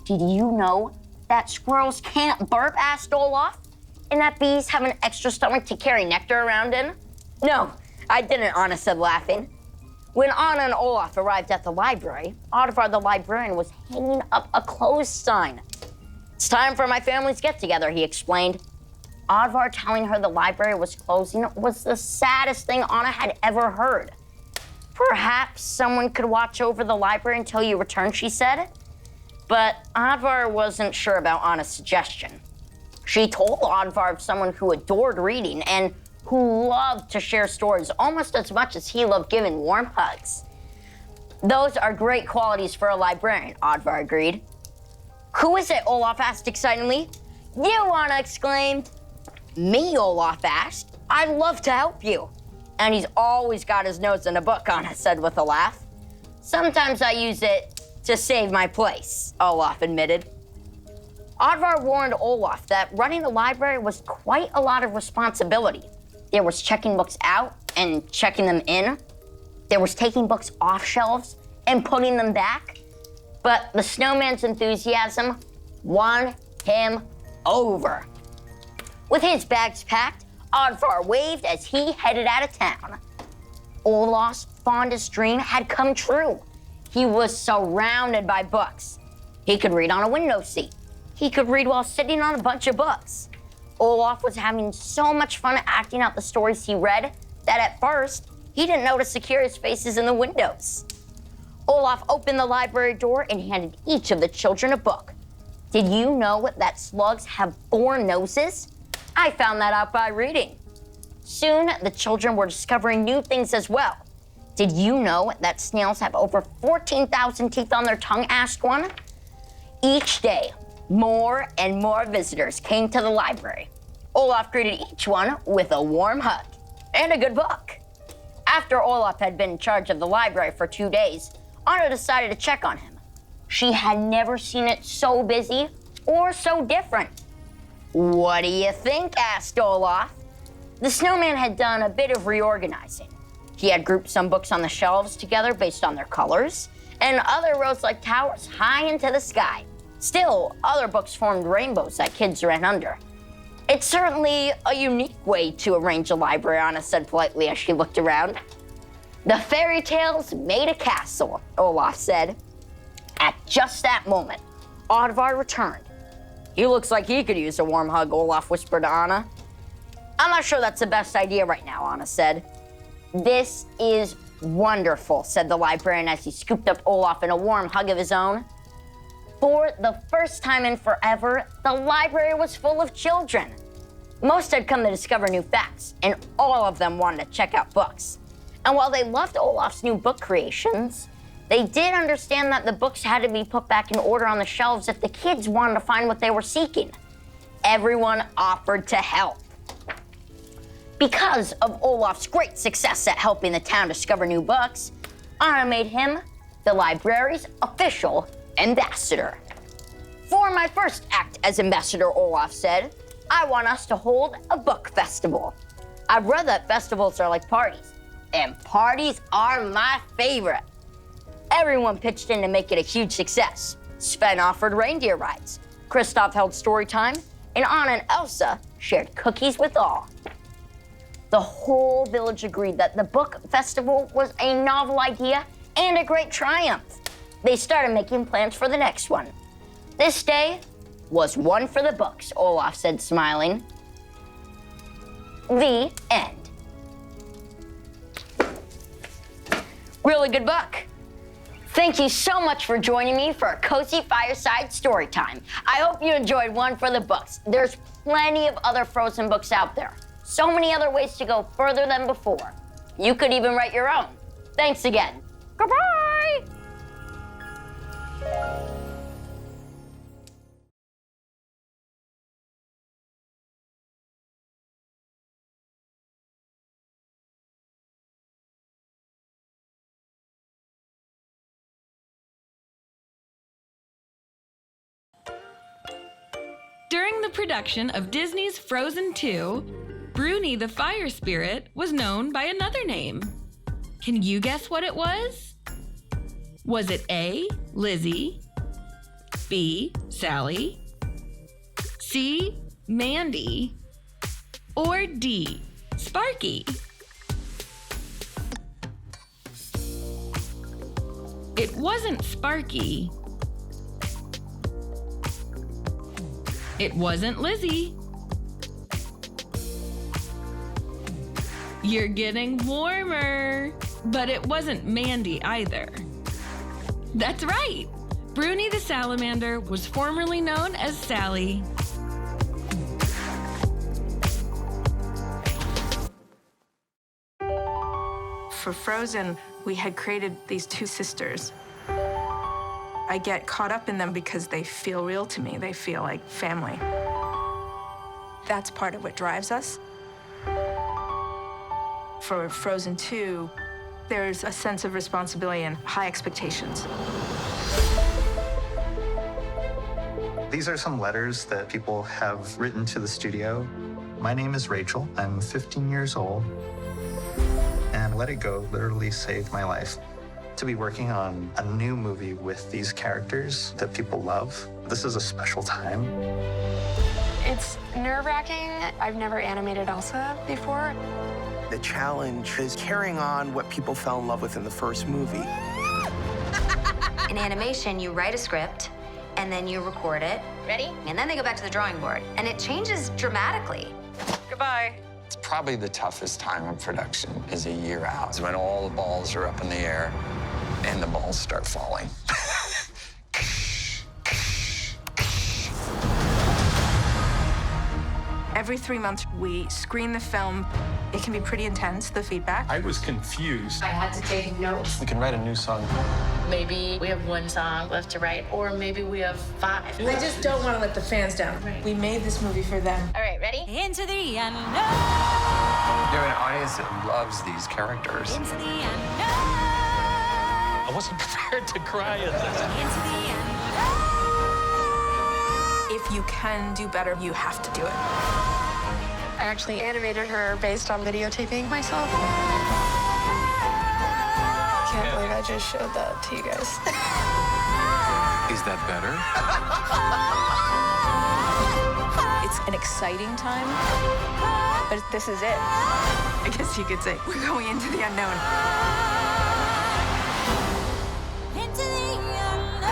Did you know that squirrels can't burp? Asked Olaf. And that bees have an extra stomach to carry nectar around in? No, I didn't, Anna said, laughing. When Anna and Olaf arrived at the library, Oddvar the librarian was hanging up a closed sign. It's time for my family's get-together, he explained. Oddvar telling her the library was closing was the saddest thing Anna had ever heard. Perhaps someone could watch over the library until you return, she said. But Oddvar wasn't sure about Anna's suggestion. She told Oddvar of someone who adored reading and who loved to share stories almost as much as he loved giving warm hugs. Those are great qualities for a librarian, Oddvar agreed. Who is it? Olaf asked excitedly. You, Anna exclaimed. Me, Olaf asked. I'd love to help you. And he's always got his nose in a book, Anna said with a laugh. Sometimes I use it to save my place, Olaf admitted. Oddvar warned Olaf that running a library was quite a lot of responsibility. There was checking books out and checking them in. There was taking books off shelves and putting them back. But the snowman's enthusiasm won him over. With his bags packed, Oddvar waved as he headed out of town. Olaf's fondest dream had come true. He was surrounded by books. He could read on a window seat. He could read while sitting on a bunch of books. Olaf was having so much fun acting out the stories he read that at first, he didn't notice the curious faces in the windows. Olaf opened the library door and handed each of the children a book. Did you know that slugs have 4 noses? I found that out by reading. Soon, the children were discovering new things as well. Did you know that snails have over 14,000 teeth on their tongue? Asked one. Each day, more and more visitors came to the library. Olaf greeted each one with a warm hug and a good book. After Olaf had been in charge of the library for 2 days, Anna decided to check on him. She had never seen it so busy or so different. What do you think? Asked Olaf. The snowman had done a bit of reorganizing. He had grouped some books on the shelves together based on their colors, and other rose like towers high into the sky. Still, other books formed rainbows that kids ran under. It's certainly a unique way to arrange a library, Anna said politely as she looked around. The fairy tales made a castle, Olaf said. At just that moment, Oddvar returned. He looks like he could use a warm hug, Olaf whispered to Anna. I'm not sure that's the best idea right now, Anna said. This is wonderful, said the librarian as he scooped up Olaf in a warm hug of his own. For the first time in forever, the library was full of children. Most had come to discover new facts, and all of them wanted to check out books. And while they loved Olaf's new book creations, they did understand that the books had to be put back in order on the shelves if the kids wanted to find what they were seeking. Everyone offered to help. Because of Olaf's great success at helping the town discover new books, Anna made him the library's official ambassador. For my first act as ambassador, Olaf said, I want us to hold a book festival. I've read that festivals are like parties, and parties are my favorite. Everyone pitched in to make it a huge success. Sven offered reindeer rides, Kristoff held story time, and Anna and Elsa shared cookies with all. The whole village agreed that the book festival was a novel idea and a great triumph. They started making plans for the next one. This day was one for the books, Olaf said, smiling. The end. Really good book. Thank you so much for joining me for a cozy fireside story time. I hope you enjoyed one for the books. There's plenty of other Frozen books out there. So many other ways to go further than before. You could even write your own. Thanks again. Goodbye! During the production of Disney's Frozen 2, Bruni the Fire Spirit was known by another name. Can you guess what it was? Was it A, Lizzie, B, Sally, C, Mandy, or D, Sparky? It wasn't Sparky. It wasn't Lizzie. You're getting warmer. But it wasn't Mandy either. That's right. Bruni the Salamander was formerly known as Sally. For Frozen, we had created these two sisters. I get caught up in them because they feel real to me. They feel like family. That's part of what drives us. For Frozen 2, there's a sense of responsibility and high expectations. These are some letters that people have written to the studio. My name is Rachel. I'm 15 years old. And Let It Go literally saved my life. To be working on a new movie with these characters that people love, this is a special time. It's nerve-wracking. I've never animated Elsa before. The challenge is carrying on what people fell in love with in the first movie. In animation, you write a script, and then you record it. Ready? And then they go back to the drawing board, and it changes dramatically. Goodbye. It's probably the toughest time of production is a year out. It's when all the balls are up in the air and the balls start falling. Every 3 months, we screen the film. It can be pretty intense, the feedback. I was confused. I had to take notes. We can write a new song. Maybe we have one song left to write, or maybe we have 5. I just don't want to let the fans down. We made this movie for them. All right, ready? Into the unknown. You're an audience that loves these characters. Into the unknown. I wasn't prepared to cry at this. Into the unknown. If you can do better, you have to do it. I actually animated her based on videotaping myself. Can't believe I just showed that to you guys. Is that better? It's an exciting time, but this is it. I guess you could say we're going into the unknown. Into the unknown.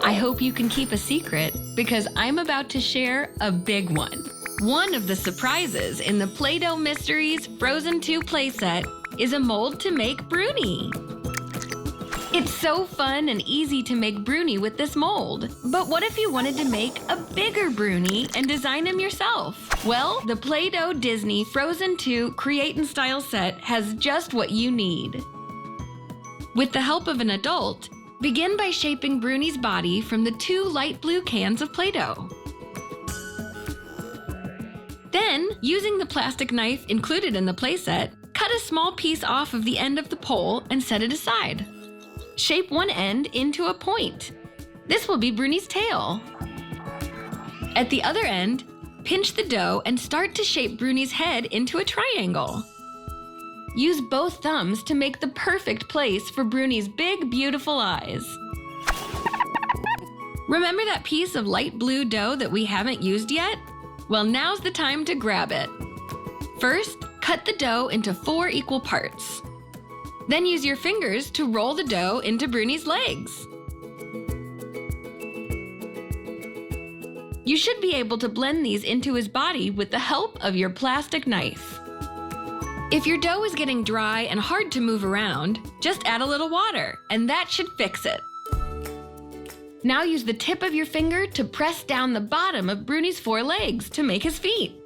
I hope you can keep a secret because I'm about to share a big one. One of the surprises in the Play-Doh Mysteries Frozen 2 playset is a mold to make Bruni. It's so fun and easy to make Bruni with this mold. But what if you wanted to make a bigger Bruni and design him yourself? Well, the Play-Doh Disney Frozen 2 Create and Style set has just what you need. With the help of an adult, begin by shaping Bruni's body from the 2 light blue cans of Play-Doh. Then, using the plastic knife included in the playset, cut a small piece off of the end of the pole and set it aside. Shape one end into a point. This will be Bruni's tail. At the other end, pinch the dough and start to shape Bruni's head into a triangle. Use both thumbs to make the perfect place for Bruni's big, beautiful eyes. Remember that piece of light blue dough that we haven't used yet? Well, now's the time to grab it. First, cut the dough into 4 equal parts. Then use your fingers to roll the dough into Bruni's legs. You should be able to blend these into his body with the help of your plastic knife. If your dough is getting dry and hard to move around, just add a little water, and that should fix it. Now use the tip of your finger to press down the bottom of Bruni's 4 legs to make his feet.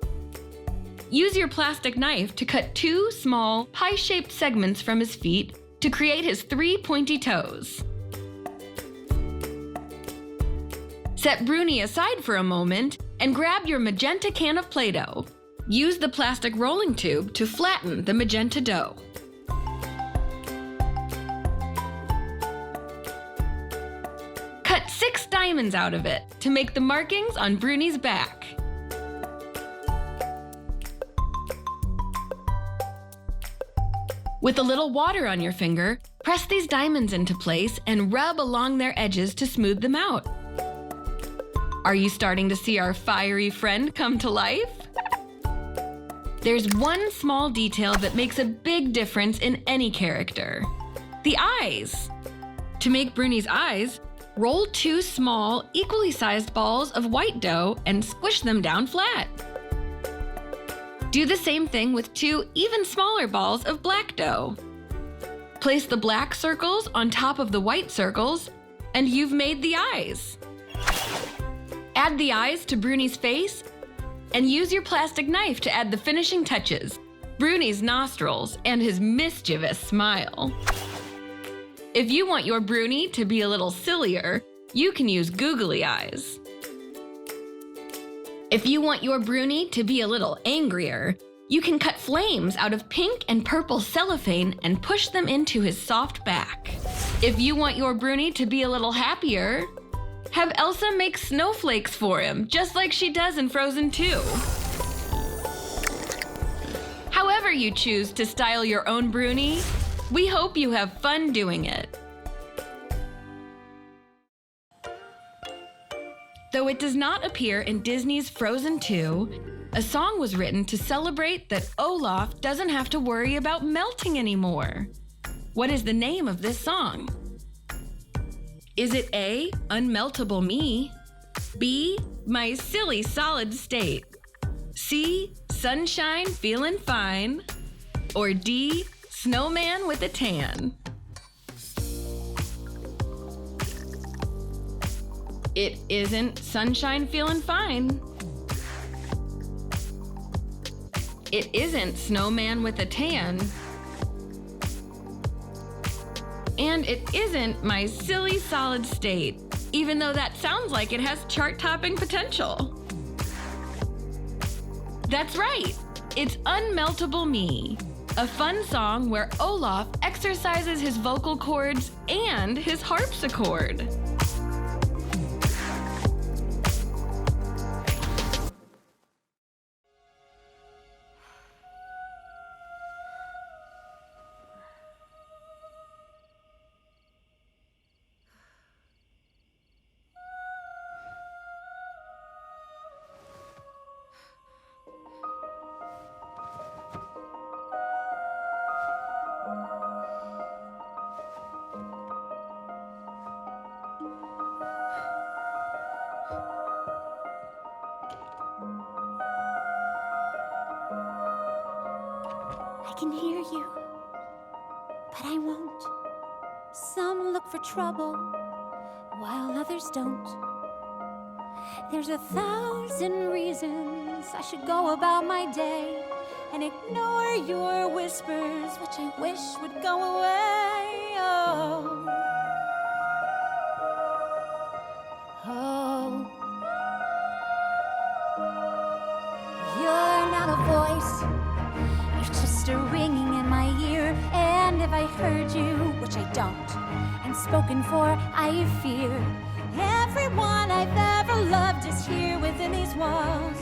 Use your plastic knife to cut 2 small, pie-shaped segments from his feet to create his 3 pointy toes. Set Bruni aside for a moment and grab your magenta can of Play-Doh. Use the plastic rolling tube to flatten the magenta dough. Cut 6 diamonds out of it to make the markings on Bruni's back. With a little water on your finger, press these diamonds into place and rub along their edges to smooth them out. Are you starting to see our fiery friend come to life? There's one small detail that makes a big difference in any character: the eyes. To make Bruni's eyes, roll 2 small, equally sized balls of white dough and squish them down flat. Do the same thing with 2 even smaller balls of black dough. Place the black circles on top of the white circles, and you've made the eyes. Add the eyes to Bruni's face, and use your plastic knife to add the finishing touches: Bruni's nostrils and his mischievous smile. If you want your Bruni to be a little sillier, you can use googly eyes. If you want your Bruni to be a little angrier, you can cut flames out of pink and purple cellophane and push them into his soft back. If you want your Bruni to be a little happier, have Elsa make snowflakes for him, just like she does in Frozen 2. However you choose to style your own Bruni, we hope you have fun doing it. Though it does not appear in Disney's Frozen 2, a song was written to celebrate that Olaf doesn't have to worry about melting anymore. What is the name of this song? Is it A, Unmeltable Me, B, My Silly Solid State, C, Sunshine Feelin' Fine, or D, Snowman with a Tan? It isn't Sunshine Feelin' Fine. It isn't Snowman with a Tan. And it isn't My Silly Solid State, even though that sounds like it has chart-topping potential. That's right, it's Unmeltable Me, a fun song where Olaf exercises his vocal cords and his harpsichord. I can hear you, but I won't. Some look for trouble, while others don't. There's 1,000 reasons I should go about my day and ignore your whispers, which I wish would go away. Oh, oh. You're not a voice. You're just a ringing in my ear, and if I heard you, which I don't, and spoken for, I fear. Everyone I've ever loved is here within these walls.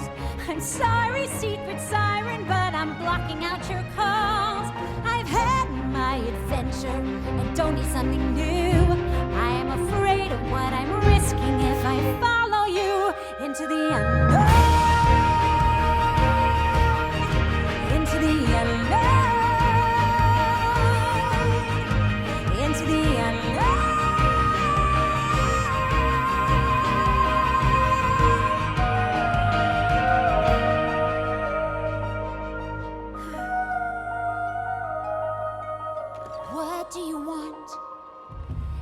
I'm sorry, secret siren, but I'm blocking out your calls. I've had my adventure and don't need something new. I am afraid of what I'm risking if I follow you into the unknown. Into the unknown. Into the unknown. What do you want?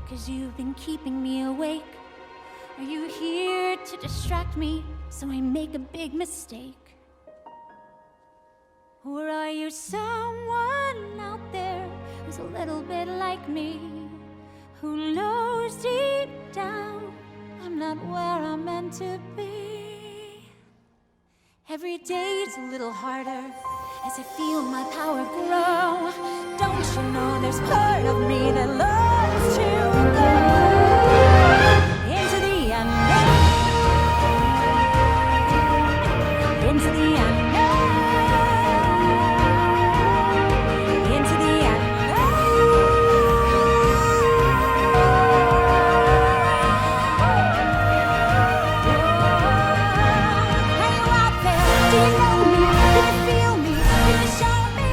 'Cause you've been keeping me awake. Are you here to distract me so I make a big mistake? Or are you someone out there who's a little bit like me, who knows deep down I'm not where I'm meant to be? Every day's a little harder as I feel my power grow. Don't you know there's part of me that loves to go into the unknown, into the unknown, into the unknown. Are you out there? Do you know me? Can you feel me? Can you show me?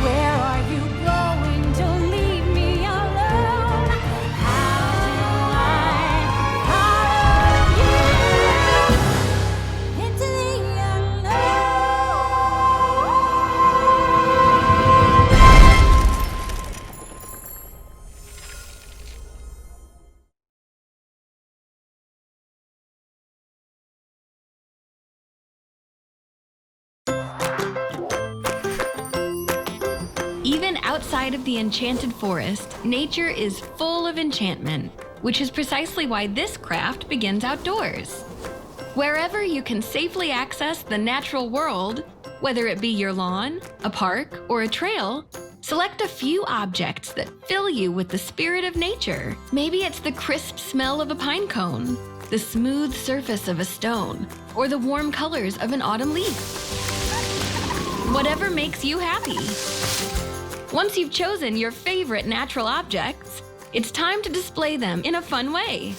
Where are you going? Don't leave me alone. How do I follow you into the Even outside of the enchanted forest, nature is full of enchantment, which is precisely why this craft begins outdoors. Wherever you can safely access the natural world, whether it be your lawn, a park, or a trail, select a few objects that fill you with the spirit of nature. Maybe it's the crisp smell of a pine cone, the smooth surface of a stone, or the warm colors of an autumn leaf. Whatever makes you happy. Once you've chosen your favorite natural objects, it's time to display them in a fun way.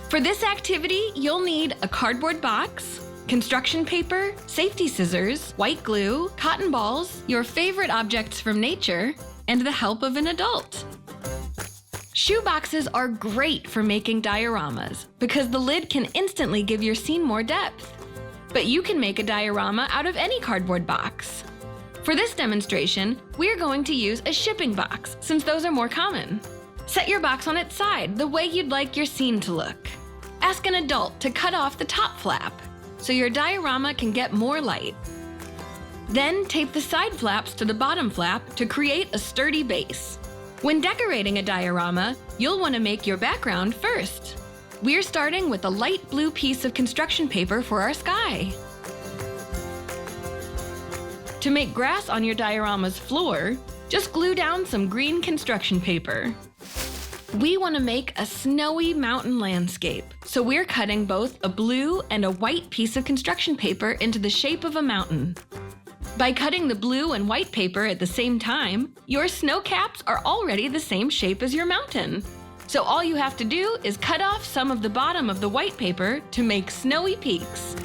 For this activity, you'll need a cardboard box, construction paper, safety scissors, white glue, cotton balls, your favorite objects from nature, and the help of an adult. Shoe boxes are great for making dioramas because the lid can instantly give your scene more depth. But you can make a diorama out of any cardboard box. For this demonstration, we're going to use a shipping box since those are more common. Set your box on its side the way you'd like your scene to look. Ask an adult to cut off the top flap so your diorama can get more light. Then tape the side flaps to the bottom flap to create a sturdy base. When decorating a diorama, you'll want to make your background first. We're starting with a light blue piece of construction paper for our sky. To make grass on your diorama's floor, just glue down some green construction paper. We want to make a snowy mountain landscape, so we're cutting both a blue and a white piece of construction paper into the shape of a mountain. By cutting the blue and white paper at the same time, your snow caps are already the same shape as your mountain. So all you have to do is cut off some of the bottom of the white paper to make snowy peaks.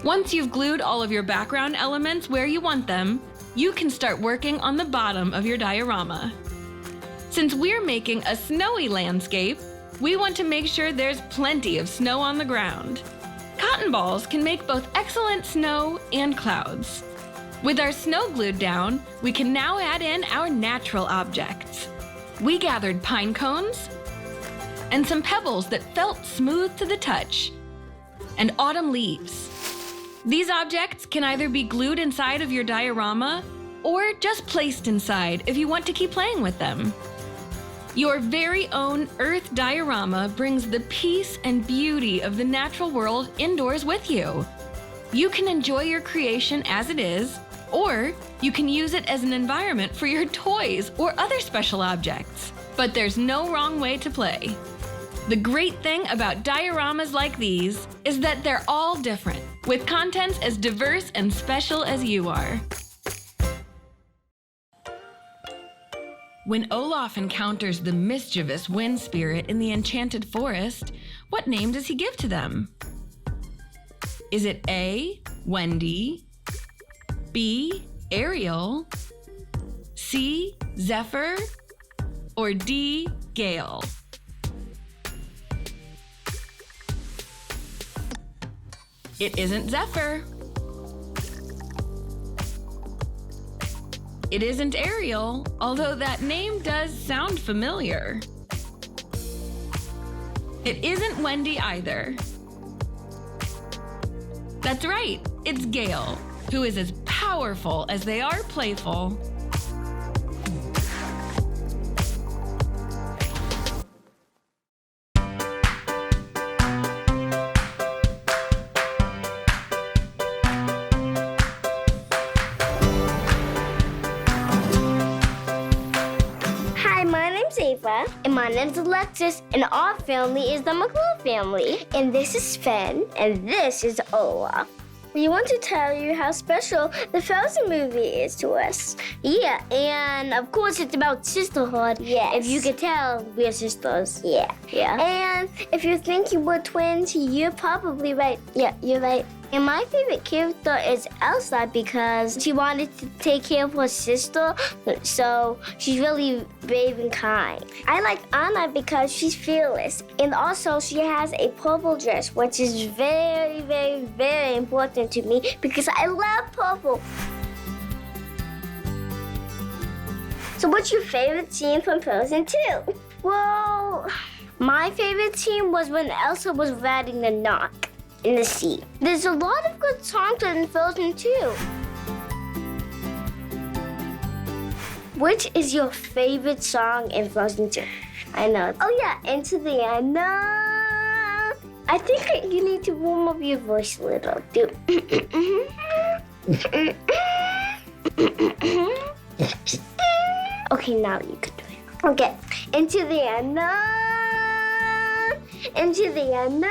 Once you've glued all of your background elements where you want them, you can start working on the bottom of your diorama. Since we're making a snowy landscape, we want to make sure there's plenty of snow on the ground. Cotton balls can make both excellent snow and clouds. With our snow glued down, we can now add in our natural objects. We gathered pine cones, and some pebbles that felt smooth to the touch, and autumn leaves. These objects can either be glued inside of your diorama or just placed inside if you want to keep playing with them. Your very own Earth diorama brings the peace and beauty of the natural world indoors with you. You can enjoy your creation as it is, or you can use it as an environment for your toys or other special objects. But there's no wrong way to play. The great thing about dioramas like these is that they're all different, with contents as diverse and special as you are. When Olaf encounters the mischievous wind spirit in the enchanted forest, what name does he give to them? Is it A, Wendy, B, Ariel, C, Zephyr, or D, Gale? It isn't Zephyr. It isn't Ariel, although that name does sound familiar. It isn't Wendy either. That's right, it's Gale, who is as powerful as they are playful. And my name's Alexis, and our family is the McClure family. And this is Sven, and this is Olaf. We want to tell you how special the Frozen movie is to us. Yeah, and of course it's about sisterhood. Yes. If you could tell, we're sisters. Yeah. And if you think you were twins, you're probably right. Yeah, you're right. And my favorite character is Elsa because she wanted to take care of her sister, so she's really brave and kind. I like Anna because she's fearless, and also she has a purple dress, which is very, very, very important to me because I love purple. So what's your favorite scene from Frozen 2? Well, my favorite scene was when Elsa was riding the knot in the sea. There's a lot of good songs in Frozen 2. Which is your favorite song in Frozen 2? I know. Oh yeah, Into the Unknown. I think you need to warm up your voice a little. Do. Okay, now you can do it. Okay, Into the Unknown. Into the Unknown.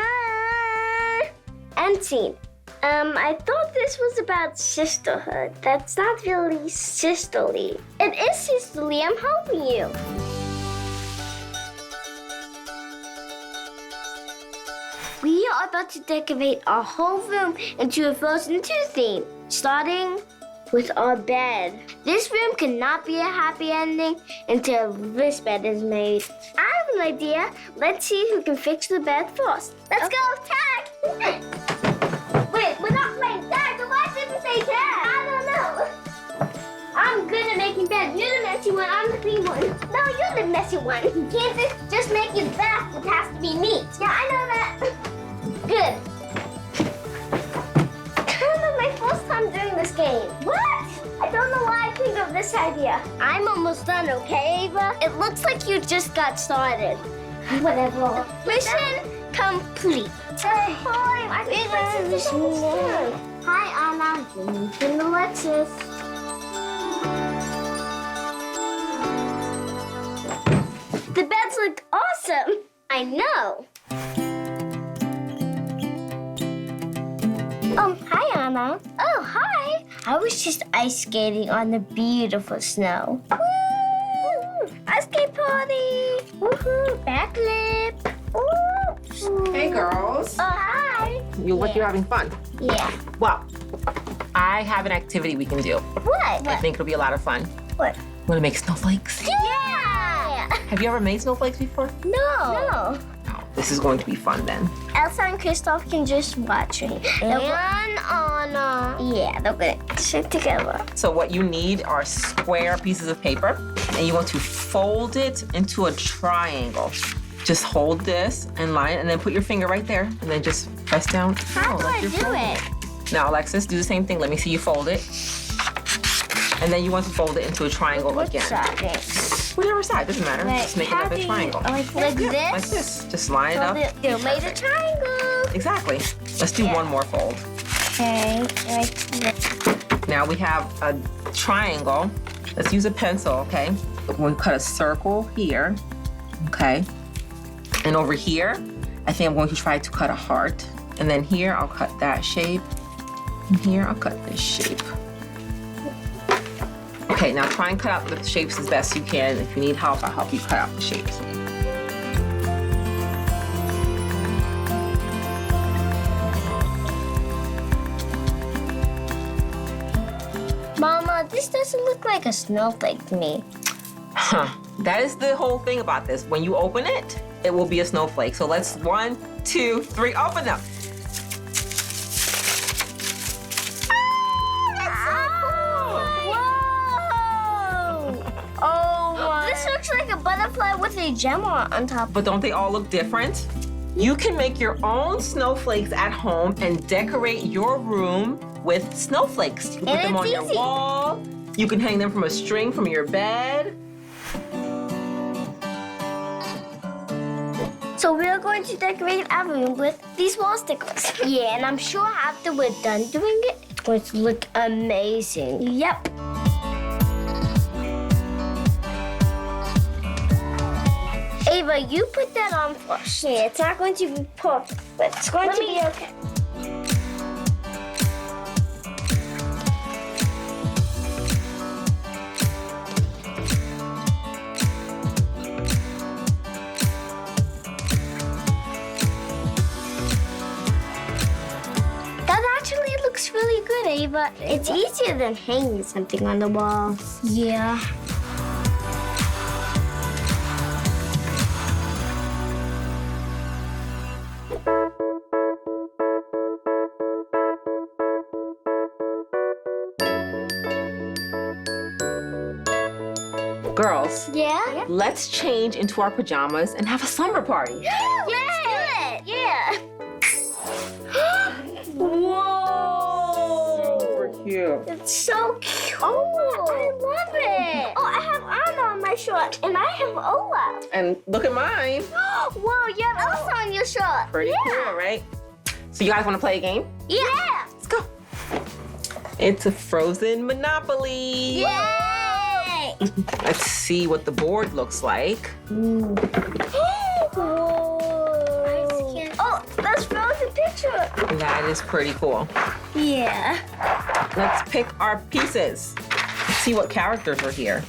End scene. I thought this was about sisterhood. That's not really sisterly. It is sisterly. I'm helping you. We are about to decorate our whole room into a Frozen 2 theme, starting with our bed. This room cannot be a happy ending until this bed is made. I have an idea. Let's see who can fix the bed first. Let's go, tag! Wait, we're not playing tag, so why did we say tag? I don't know. I'm good at making beds. You're the messy one, I'm the clean one. No, you're the messy one. You can't just make it fast, it has to be neat. Yeah, I know that. Good. Kind of my first time doing this game. What? I don't know why I think of this idea. I'm almost done, okay, Ava? It looks like you just got started. Whatever. Mission complete. Hi, Hi, Anna. And Alexis. The beds look awesome. I know. Oh, hi, Anna. Oh, hi. I was just ice skating on the beautiful snow. Woo! Ice skate party. Woohoo! Backflip. Woo! Hey, girls. Oh, hi. You look like you're having fun. Yeah. Well, I have an activity we can do. What? I think it'll be a lot of fun. What? Want to make snowflakes? Yeah! Have you ever made snowflakes before? No. This is going to be fun then. Elsa and Kristoff can just watch me. And Anna. Yeah, they're gonna sit together. So what you need are square pieces of paper, and you want to fold it into a triangle. Just hold this and line it, and then put your finger right there, and then just press down. How do I do it? Now, Alexis, do the same thing. Let me see you fold it. And then you want to fold it into a triangle again. Whatever side, doesn't matter. Like, Just make it up a triangle. Like this? Like this. Just line it up. You made a triangle. Exactly. Let's do one more fold. Okay. Now we have a triangle. Let's use a pencil, okay? We're going to cut a circle here, okay? And over here, I think I'm going to try to cut a heart. And then here, I'll cut that shape. And here, I'll cut this shape. Okay, now try and cut out the shapes as best you can. If you need help, I'll help you cut out the shapes. Mama, this doesn't look like a snowflake to me. Huh. That is the whole thing about this. When you open it, it will be a snowflake. So let's 1, 2, 3, open them. This looks like a butterfly with a gem on top. But don't they all look different? You can make your own snowflakes at home and decorate your room with snowflakes. You can put them on your wall. You can hang them from a string from your bed. So we're going to decorate our room with these wall stickers. Yeah, and I'm sure after we're done doing it, it's going to look amazing. Yep. Ava, you put that on first. Yeah, it's not going to be perfect, but it's going to be okay. That actually looks really good, Ava. It's easier than hanging something on the wall. Yeah. Girls, Yeah? let's change into our pajamas and have a slumber party. Yeah, let's do it. Yeah. Whoa! Super cute. It's so cute. Oh, I love it. Oh, I have Anna on my shirt, and I have Ola. And look at mine. Whoa, you have Elsa on your shirt. Pretty cool, right? So you guys want to play a game? Yeah. Let's go. It's a frozen Monopoly. Yay! Let's see what the board looks like. Whoa. Oh, that's frozen picture. That is pretty cool. Yeah. Let's pick our pieces. Let's see what characters are here.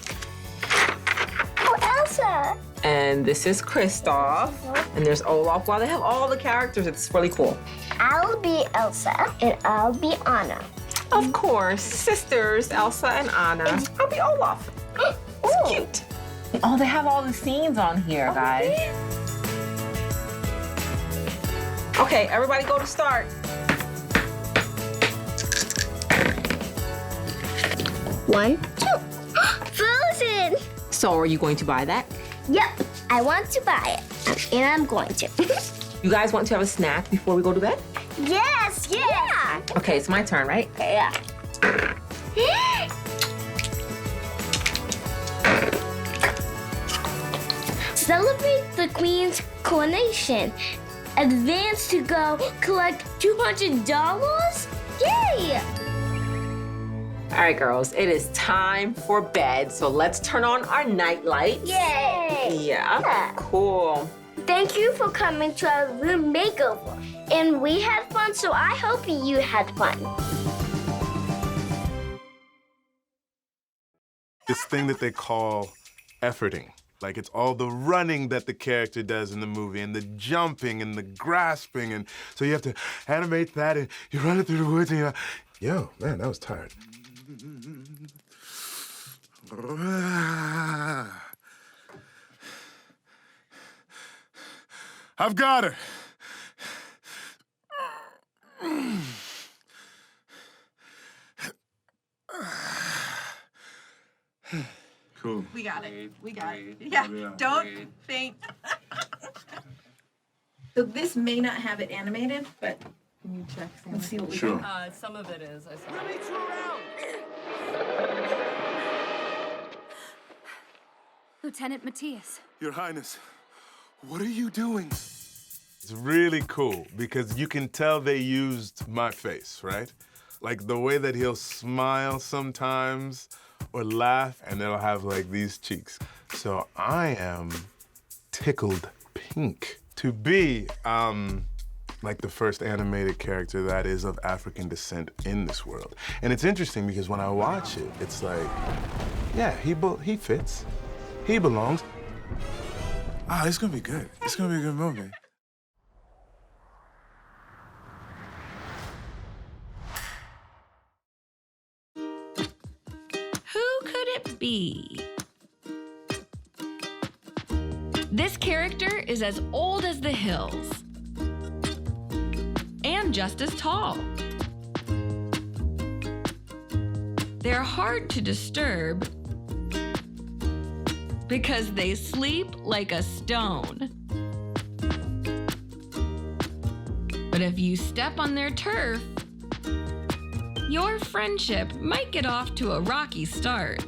Oh, Elsa. And this is Kristoff. And there's Olaf. Wow, they have all the characters. It's really cool. I'll be Elsa, and I'll be Anna. Of course, sisters, Elsa and Anna. I'll be Olaf. It's cute. Oh, they have all the scenes on here, guys. Okay, everybody go to start. One, two. Frozen! So are you going to buy that? Yep, I want to buy it, and I'm going to. You guys want to have a snack before we go to bed? Yes, yeah. Okay, it's my turn, right? Okay, yeah. Celebrate the Queen's coronation. Advance to go collect $200? Yay! All right, girls, it is time for bed. So let's turn on our night lights. Yay! Yeah, cool. Thank you for coming to our room makeover. And we had fun, so I hope you had fun. This thing that they call efforting. Like, it's all the running that the character does in the movie, and the jumping, and the grasping, and so you have to animate that, and you're running through the woods, and you're like, yo, man, that was tired. I've got her. Cool. We got it. We got it. Yeah, don't faint. So this may not have it animated, but can you check? Let's see what we Sure. can. Some of it is. I saw. Lieutenant Matthias. Your Highness, what are you doing? It's really cool because you can tell they used my face, right? Like the way that he'll smile sometimes or laugh and it'll have like these cheeks. So I am tickled pink to be like the first animated character that is of African descent in this world. And it's interesting because when I watch it, it's like, yeah, he fits. He belongs. Ah, it's gonna be good. It's gonna be a good movie. Who could it be? This character is as old as the hills and just as tall. They're hard to disturb because they sleep like a stone. But if you step on their turf, your friendship might get off to a rocky start.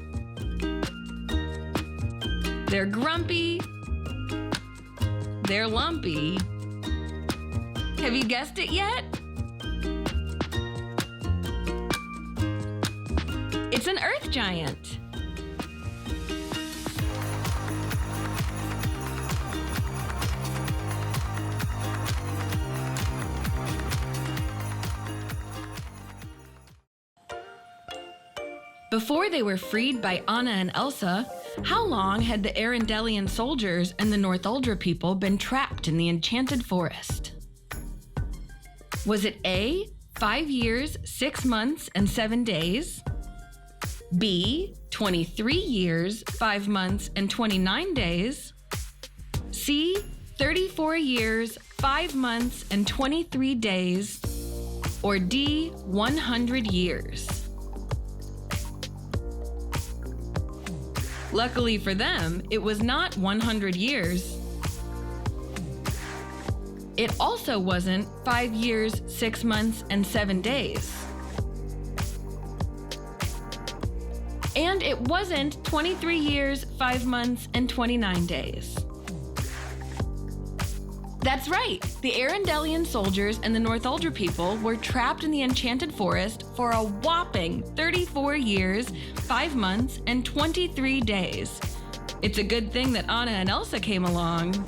They're grumpy, they're lumpy. Have you guessed it yet? It's an earth giant. Before they were freed by Anna and Elsa, how long had the Arendellian soldiers and the Northuldra people been trapped in the enchanted forest? Was it A, 5 years, 6 months, and 7 days? B, 23 years, 5 months, and 29 days? C, 34 years, 5 months, and 23 days? Or D, 100 years? Luckily for them, it was not 100 years. It also wasn't 5 years, 6 months, and 7 days. And it wasn't 23 years, 5 months, and 29 days. That's right, the Arendellian soldiers and the Northuldra people were trapped in the enchanted forest for a whopping 34 years, 5 months, and 23 days. It's a good thing that Anna and Elsa came along.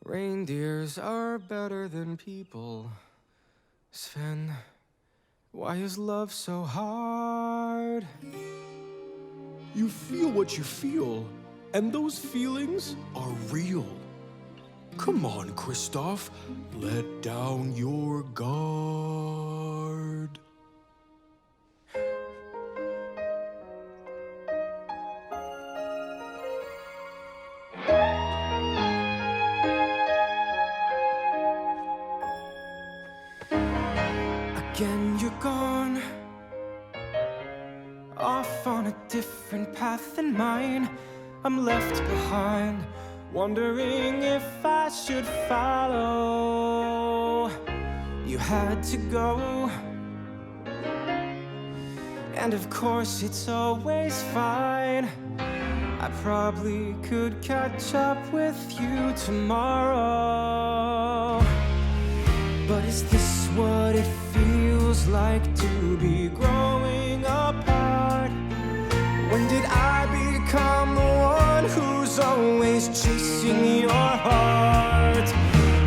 Reindeers are better than people. Sven, why is love so hard? You feel what you feel, and those feelings are real. Come on, Kristoff, let down your guard. Again, you're gone, off on a different path than mine. I'm left behind, wondering if I should follow. You had to go, and of course it's always fine. I probably could catch up with you tomorrow. But is this what it feels like to be growing apart? When did I become the one who's always chasing your heart?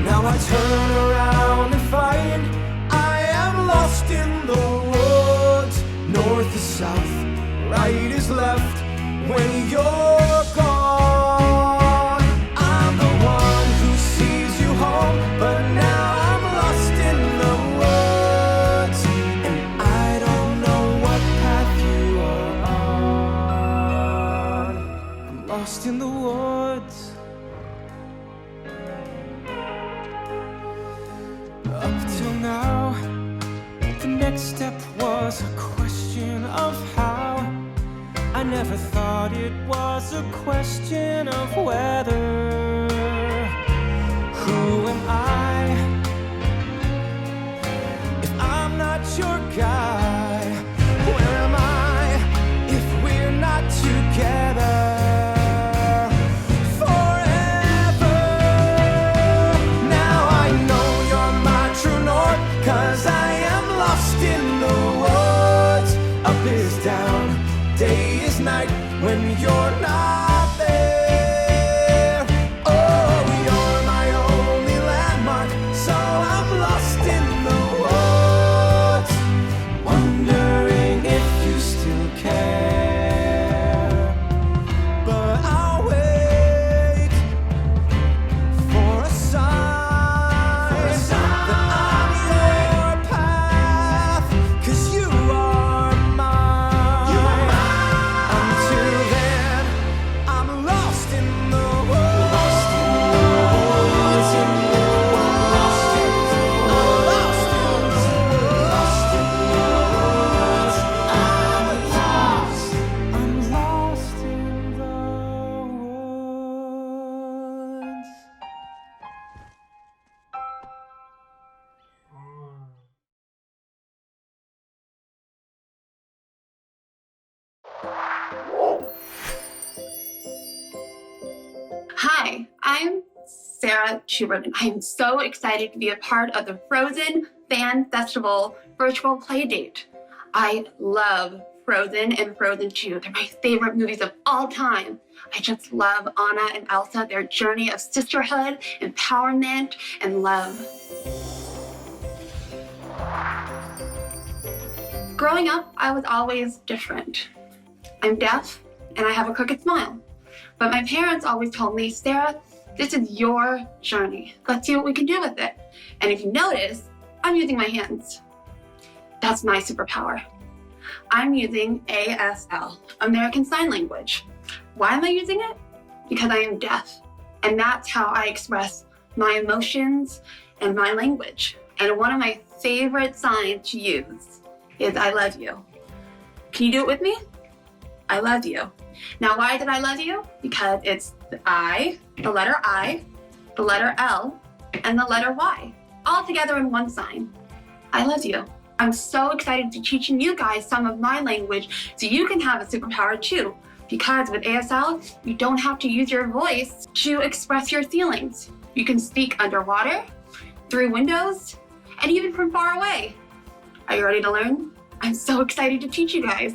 Now I turn around and find I am lost in the woods. North is south, right is left when you're gone. I'm the one who sees you home, but now I'm lost in the woods, and I don't know what path you are on. I'm lost in the woods. till now. The next step was a question of how. I never thought it was a question of whether. Who am I if I'm not your guy? Where am I if we're not together? Forever. Now I know you're my true north, 'cause I am lost in the woods. Up is down, day is night when you're not there. Oh, you're my only landmark, so I'm lost in the woods, wondering if you still care. But I'll wait for a sign that I'm your path, 'cause you are mine. Until then, I'm lost in the woods. Lost in the woods. I'm lost in the woods. Lost in the woods. I'm lost. I'm lost in the woods. Hi, I'm Sarah Schubert, and I'm so excited to be a part of the Frozen Fan Festival virtual playdate. I love Frozen and Frozen 2. They're my favorite movies of all time. I just love Anna and Elsa, their journey of sisterhood, empowerment, and love. Growing up, I was always different. I'm deaf, and I have a crooked smile. But my parents always told me, Sarah, this is your journey. Let's see what we can do with it. And if you notice, I'm using my hands. That's my superpower. I'm using ASL, American Sign Language. Why am I using it? Because I am deaf. And that's how I express my emotions and my language. And one of my favorite signs to use is I love you. Can you do it with me? I love you. Now, why did I love you? Because it's the I, the letter L, and the letter Y, all together in one sign. I love you. I'm so excited to be teaching you guys some of my language so you can have a superpower too. Because with ASL, you don't have to use your voice to express your feelings. You can speak underwater, through windows, and even from far away. Are you ready to learn? I'm so excited to teach you guys.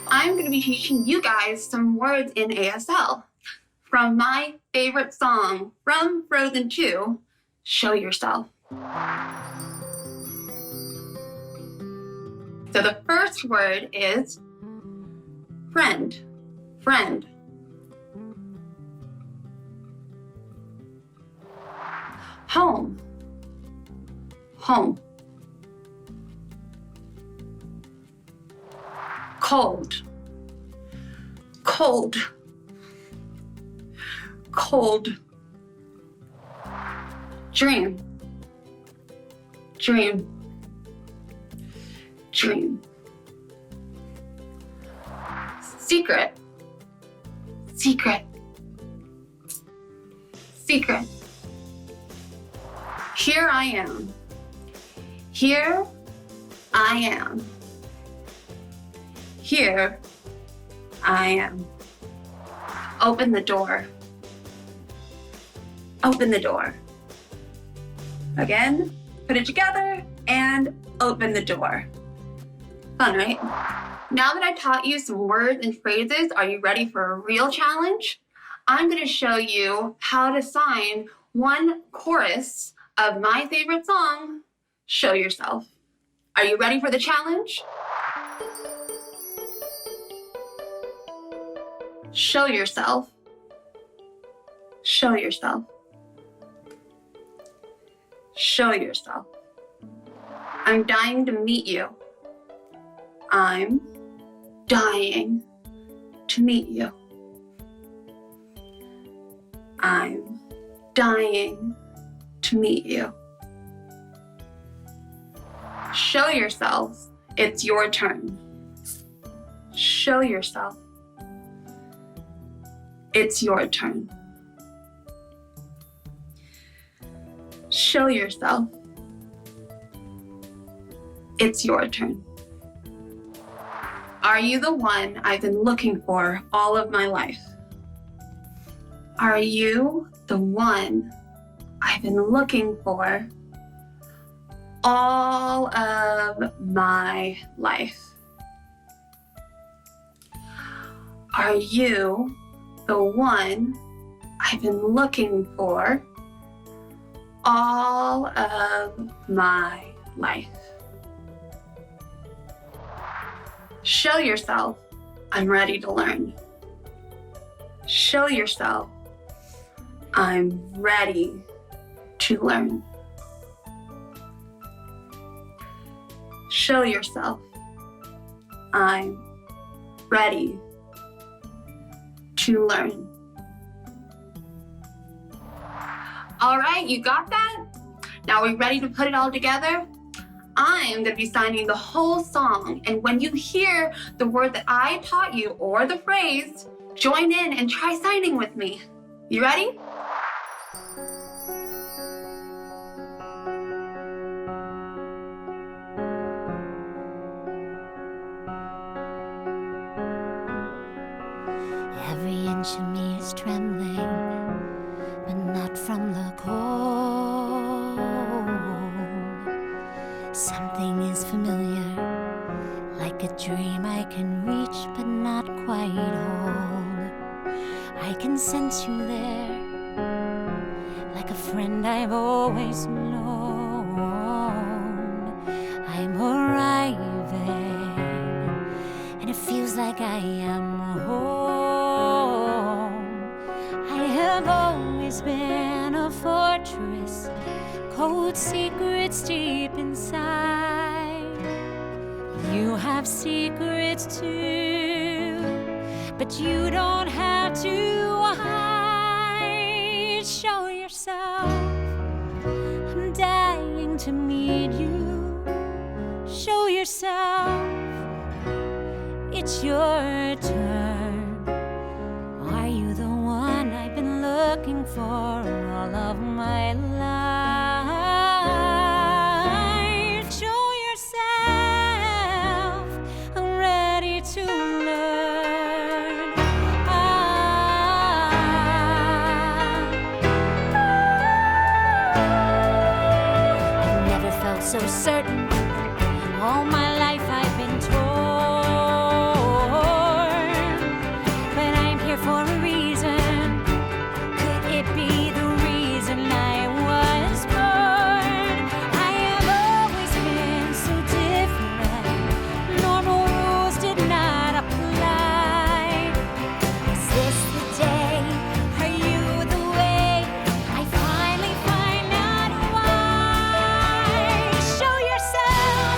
I'm going to be teaching you guys some words in ASL from my favorite song from Frozen 2, Show Yourself. So the first word is friend, friend. Home, home. Cold, cold, cold. Dream, dream, dream. Secret, secret, secret. Here I am. Here I am. Here I am. Open the door. Open the door. Again, put it together and open the door. Fun, right? Now that I taught you some words and phrases, are you ready for a real challenge? I'm going to show you how to sign one chorus of my favorite song, Show Yourself. Are you ready for the challenge? Show yourself. Show yourself. Show yourself. I'm dying to meet you. I'm dying to meet you. I'm dying to meet you. Show yourselves. It's your turn. Show yourself. It's your turn. Show yourself. It's your turn. Are you the one I've been looking for all of my life? Are you the one I've been looking for all of my life? Are you the one I've been looking for all of my life? Show yourself. I'm ready to learn. Show yourself. I'm ready to learn. Show yourself. I'm ready to learn. All right, you got that? Now are we ready to put it all together? I'm gonna be signing the whole song, and when you hear the word that I taught you or the phrase, join in and try signing with me. You ready? Every inch of me is trembling, but not from the cold. Something is familiar, like a dream I can reach, but not quite hold. I can sense you there, like a friend I've always known. I'm arriving, and it feels like I am home. I have always been a fortress, cold secrets deep inside. You have secrets too, but you don't have to hide. Show yourself. I'm dying to meet you. Show yourself. It's your turn. Are you the one I've been looking for all of my life? Show yourself. I'm ready to learn. I've never felt so certain. All my life I've been torn, but I'm here for a reason. Could it be the reason I was born? I have always been so different. Normal rules did not apply. Is this the day? Are you the way? I finally find out why. Show yourself.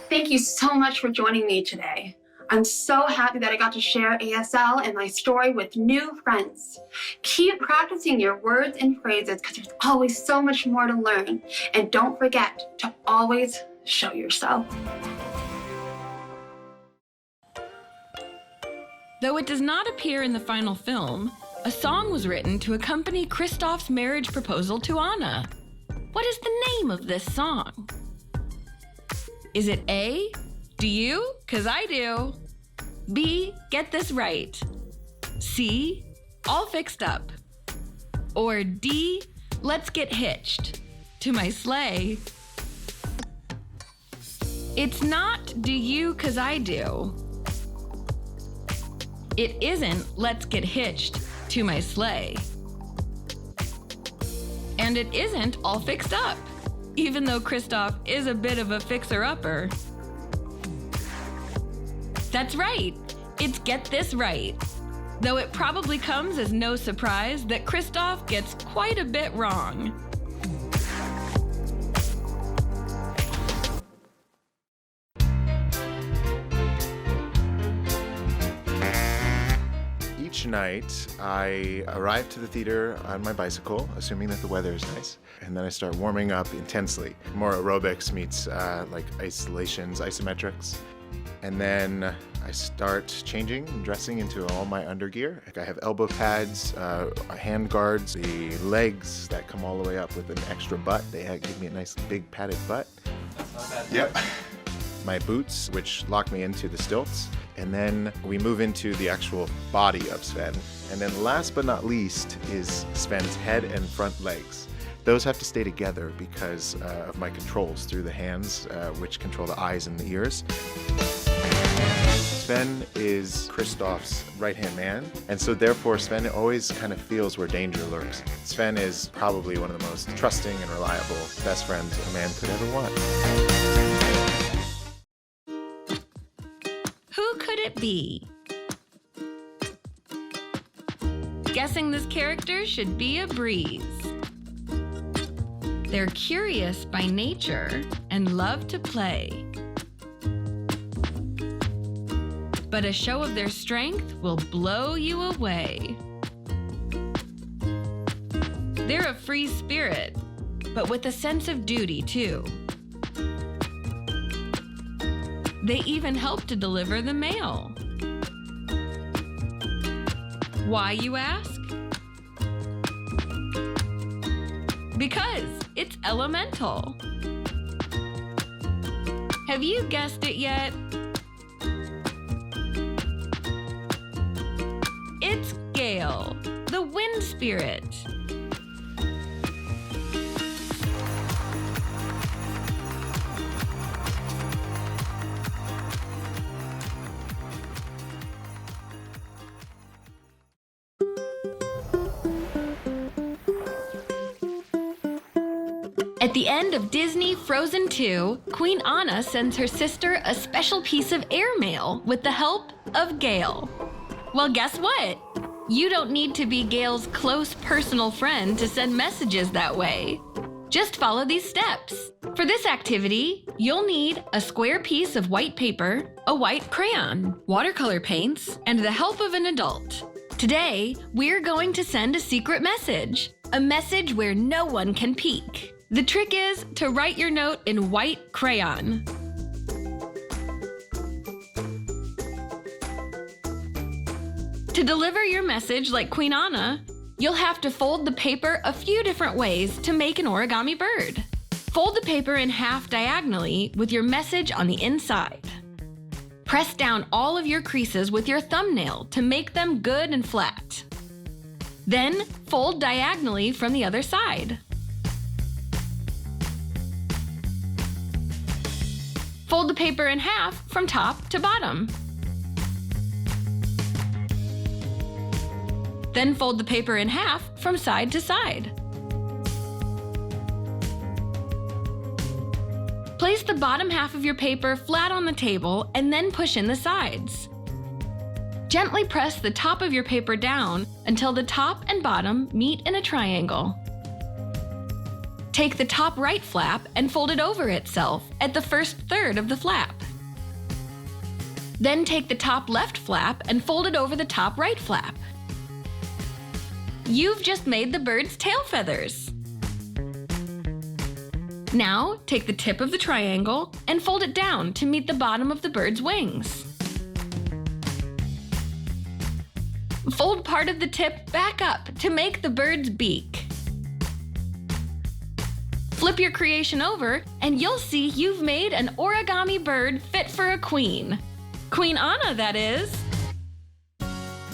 Thank you so much for joining me today. I'm so happy that I got to share ASL and my story with new friends. Keep practicing your words and phrases because there's always so much more to learn. And don't forget to always show yourself. Though it does not appear in the final film, a song was written to accompany Kristoff's marriage proposal to Anna. What is the name of this song? Is it A, Do You? 'Cause I do. B, Get This Right. C, All Fixed Up. Or D, Let's Get Hitched to My sleigh. It's not Do You? 'Cause I do. It isn't Let's Get Hitched to My sleigh. And it isn't All Fixed Up, even though Kristoff is a bit of a fixer-upper. That's right, it's Get This Right. Though it probably comes as no surprise that Kristoff gets quite a bit wrong. Each night, I arrive to the theater on my bicycle, assuming that the weather is nice, and then I start warming up intensely. More aerobics meets like isolations, isometrics. And then I start changing and dressing into all my undergear. Like I have elbow pads, hand guards, the legs that come all the way up with an extra butt. They give me a nice big padded butt. That's not bad. Yep. My boots, which lock me into the stilts. And then we move into the actual body of Sven. And then last but not least is Sven's head and front legs. Those have to stay together because of my controls through the hands, which control the eyes and the ears. Sven is Kristoff's right-hand man, and so therefore Sven always kind of feels where danger lurks. Sven is probably one of the most trusting and reliable best friends a man could ever want. Who could it be? Guessing this character should be a breeze. They're curious by nature and love to play. But a show of their strength will blow you away. They're a free spirit, but with a sense of duty too. They even help to deliver the mail. Why, you ask? Because it's elemental. Have you guessed it yet? It's Gale, the wind spirit. At the end of Disney Frozen 2, Queen Anna sends her sister a special piece of airmail with the help of Gale. Well, guess what? You don't need to be Gale's close personal friend to send messages that way. Just follow these steps. For this activity, you'll need a square piece of white paper, a white crayon, watercolor paints, and the help of an adult. Today, we're going to send a secret message. A message where no one can peek. The trick is to write your note in white crayon. To deliver your message like Queen Anna, you'll have to fold the paper a few different ways to make an origami bird. Fold the paper in half diagonally with your message on the inside. Press down all of your creases with your thumbnail to make them good and flat. Then fold diagonally from the other side. Fold the paper in half from top to bottom. Then fold the paper in half from side to side. Place the bottom half of your paper flat on the table and then push in the sides. Gently press the top of your paper down until the top and bottom meet in a triangle. Take the top right flap and fold it over itself at the first third of the flap. Then take the top left flap and fold it over the top right flap. You've just made the bird's tail feathers. Now, take the tip of the triangle and fold it down to meet the bottom of the bird's wings. Fold part of the tip back up to make the bird's beak. Flip your creation over and you'll see you've made an origami bird fit for a queen. Queen Anna, that is.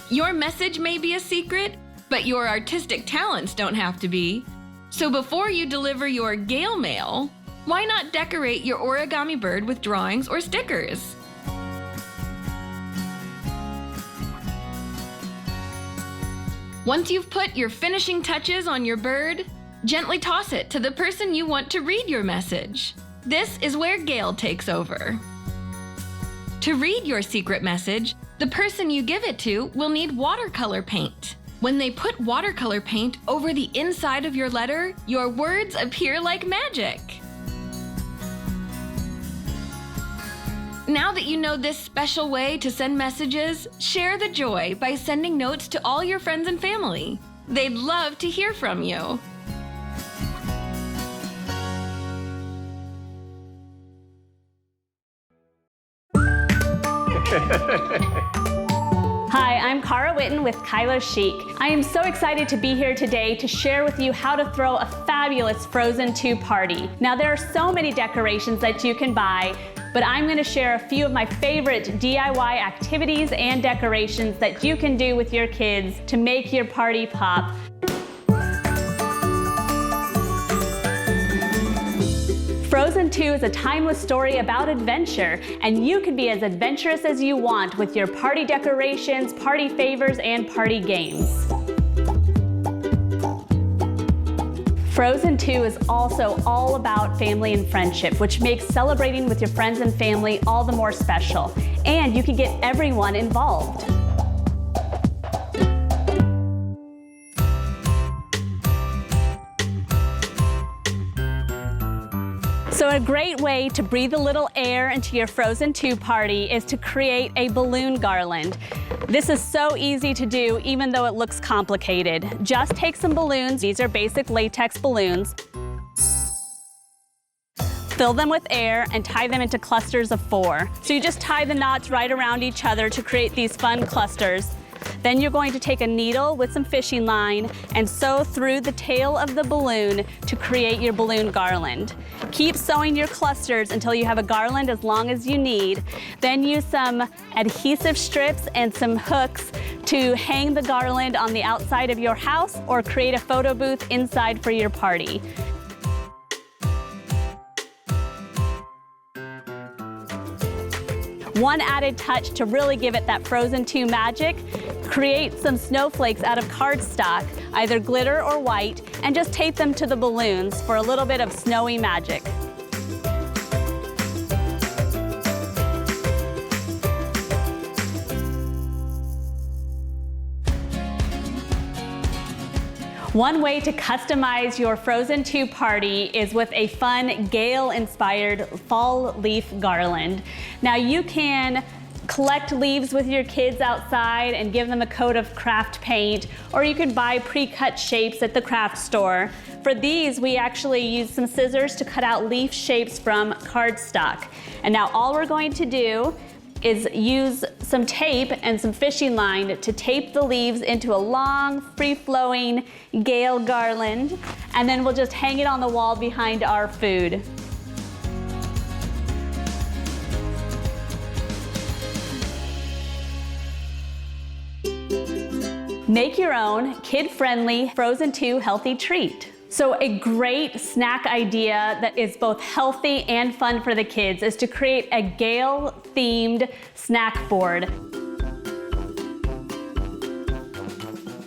Your message may be a secret, but your artistic talents don't have to be. So before you deliver your Gale mail, why not decorate your origami bird with drawings or stickers? Once you've put your finishing touches on your bird, gently toss it to the person you want to read your message. This is where Gale takes over. To read your secret message, the person you give it to will need watercolor paint. When they put watercolor paint over the inside of your letter, your words appear like magic. Now that you know this special way to send messages, share the joy by sending notes to all your friends and family. They'd love to hear from you. Hi, I'm Cara Witten with Kylo Chic. I am so excited to be here today to share with you how to throw a fabulous Frozen 2 party. Now, there are so many decorations that you can buy, but I'm going to share a few of my favorite DIY activities and decorations that you can do with your kids to make your party pop. Frozen 2 is a timeless story about adventure, and you can be as adventurous as you want with your party decorations, party favors, and party games. Frozen 2 is also all about family and friendship, which makes celebrating with your friends and family all the more special. And you can get everyone involved. So a great way to breathe a little air into your Frozen 2 party is to create a balloon garland. This is so easy to do, even though it looks complicated. Just take some balloons, these are basic latex balloons, fill them with air and tie them into clusters of 4. So you just tie the knots right around each other to create these fun clusters. Then you're going to take a needle with some fishing line and sew through the tail of the balloon to create your balloon garland. Keep sewing your clusters until you have a garland as long as you need. Then use some adhesive strips and some hooks to hang the garland on the outside of your house or create a photo booth inside for your party. One added touch to really give it that Frozen 2 magic, create some snowflakes out of cardstock, either glitter or white, and just tape them to the balloons for a little bit of snowy magic. One way to customize your Frozen 2 party is with a fun Gale-inspired fall leaf garland. Now you can collect leaves with your kids outside and give them a coat of craft paint, or you could buy pre-cut shapes at the craft store. For these, we actually use some scissors to cut out leaf shapes from cardstock. And now all we're going to do is use some tape and some fishing line to tape the leaves into a long, free-flowing Gale garland, and then we'll just hang it on the wall behind our food. Make your own kid-friendly Frozen 2 healthy treat. So a great snack idea that is both healthy and fun for the kids is to create a Gale-themed snack board.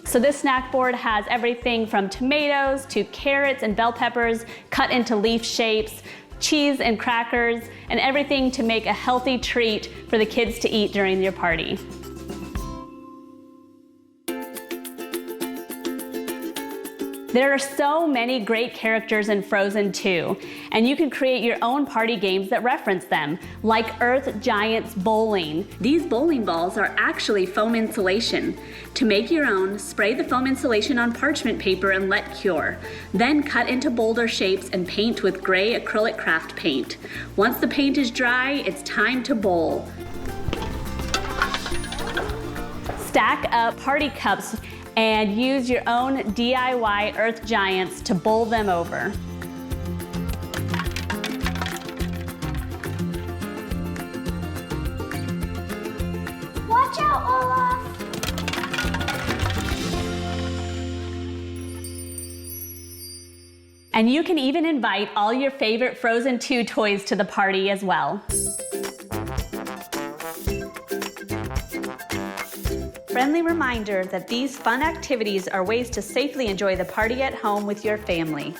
So this snack board has everything from tomatoes to carrots and bell peppers cut into leaf shapes, cheese and crackers, and everything to make a healthy treat for the kids to eat during your party. There are so many great characters in Frozen 2, and you can create your own party games that reference them, like Earth Giants Bowling. These bowling balls are actually foam insulation. To make your own, spray the foam insulation on parchment paper and let cure. Then cut into boulder shapes and paint with gray acrylic craft paint. Once the paint is dry, it's time to bowl. Stack up party cups and use your own DIY Earth Giants to bowl them over. Watch out, Olaf! And you can even invite all your favorite Frozen 2 toys to the party as well. Friendly reminder that these fun activities are ways to safely enjoy the party at home with your family.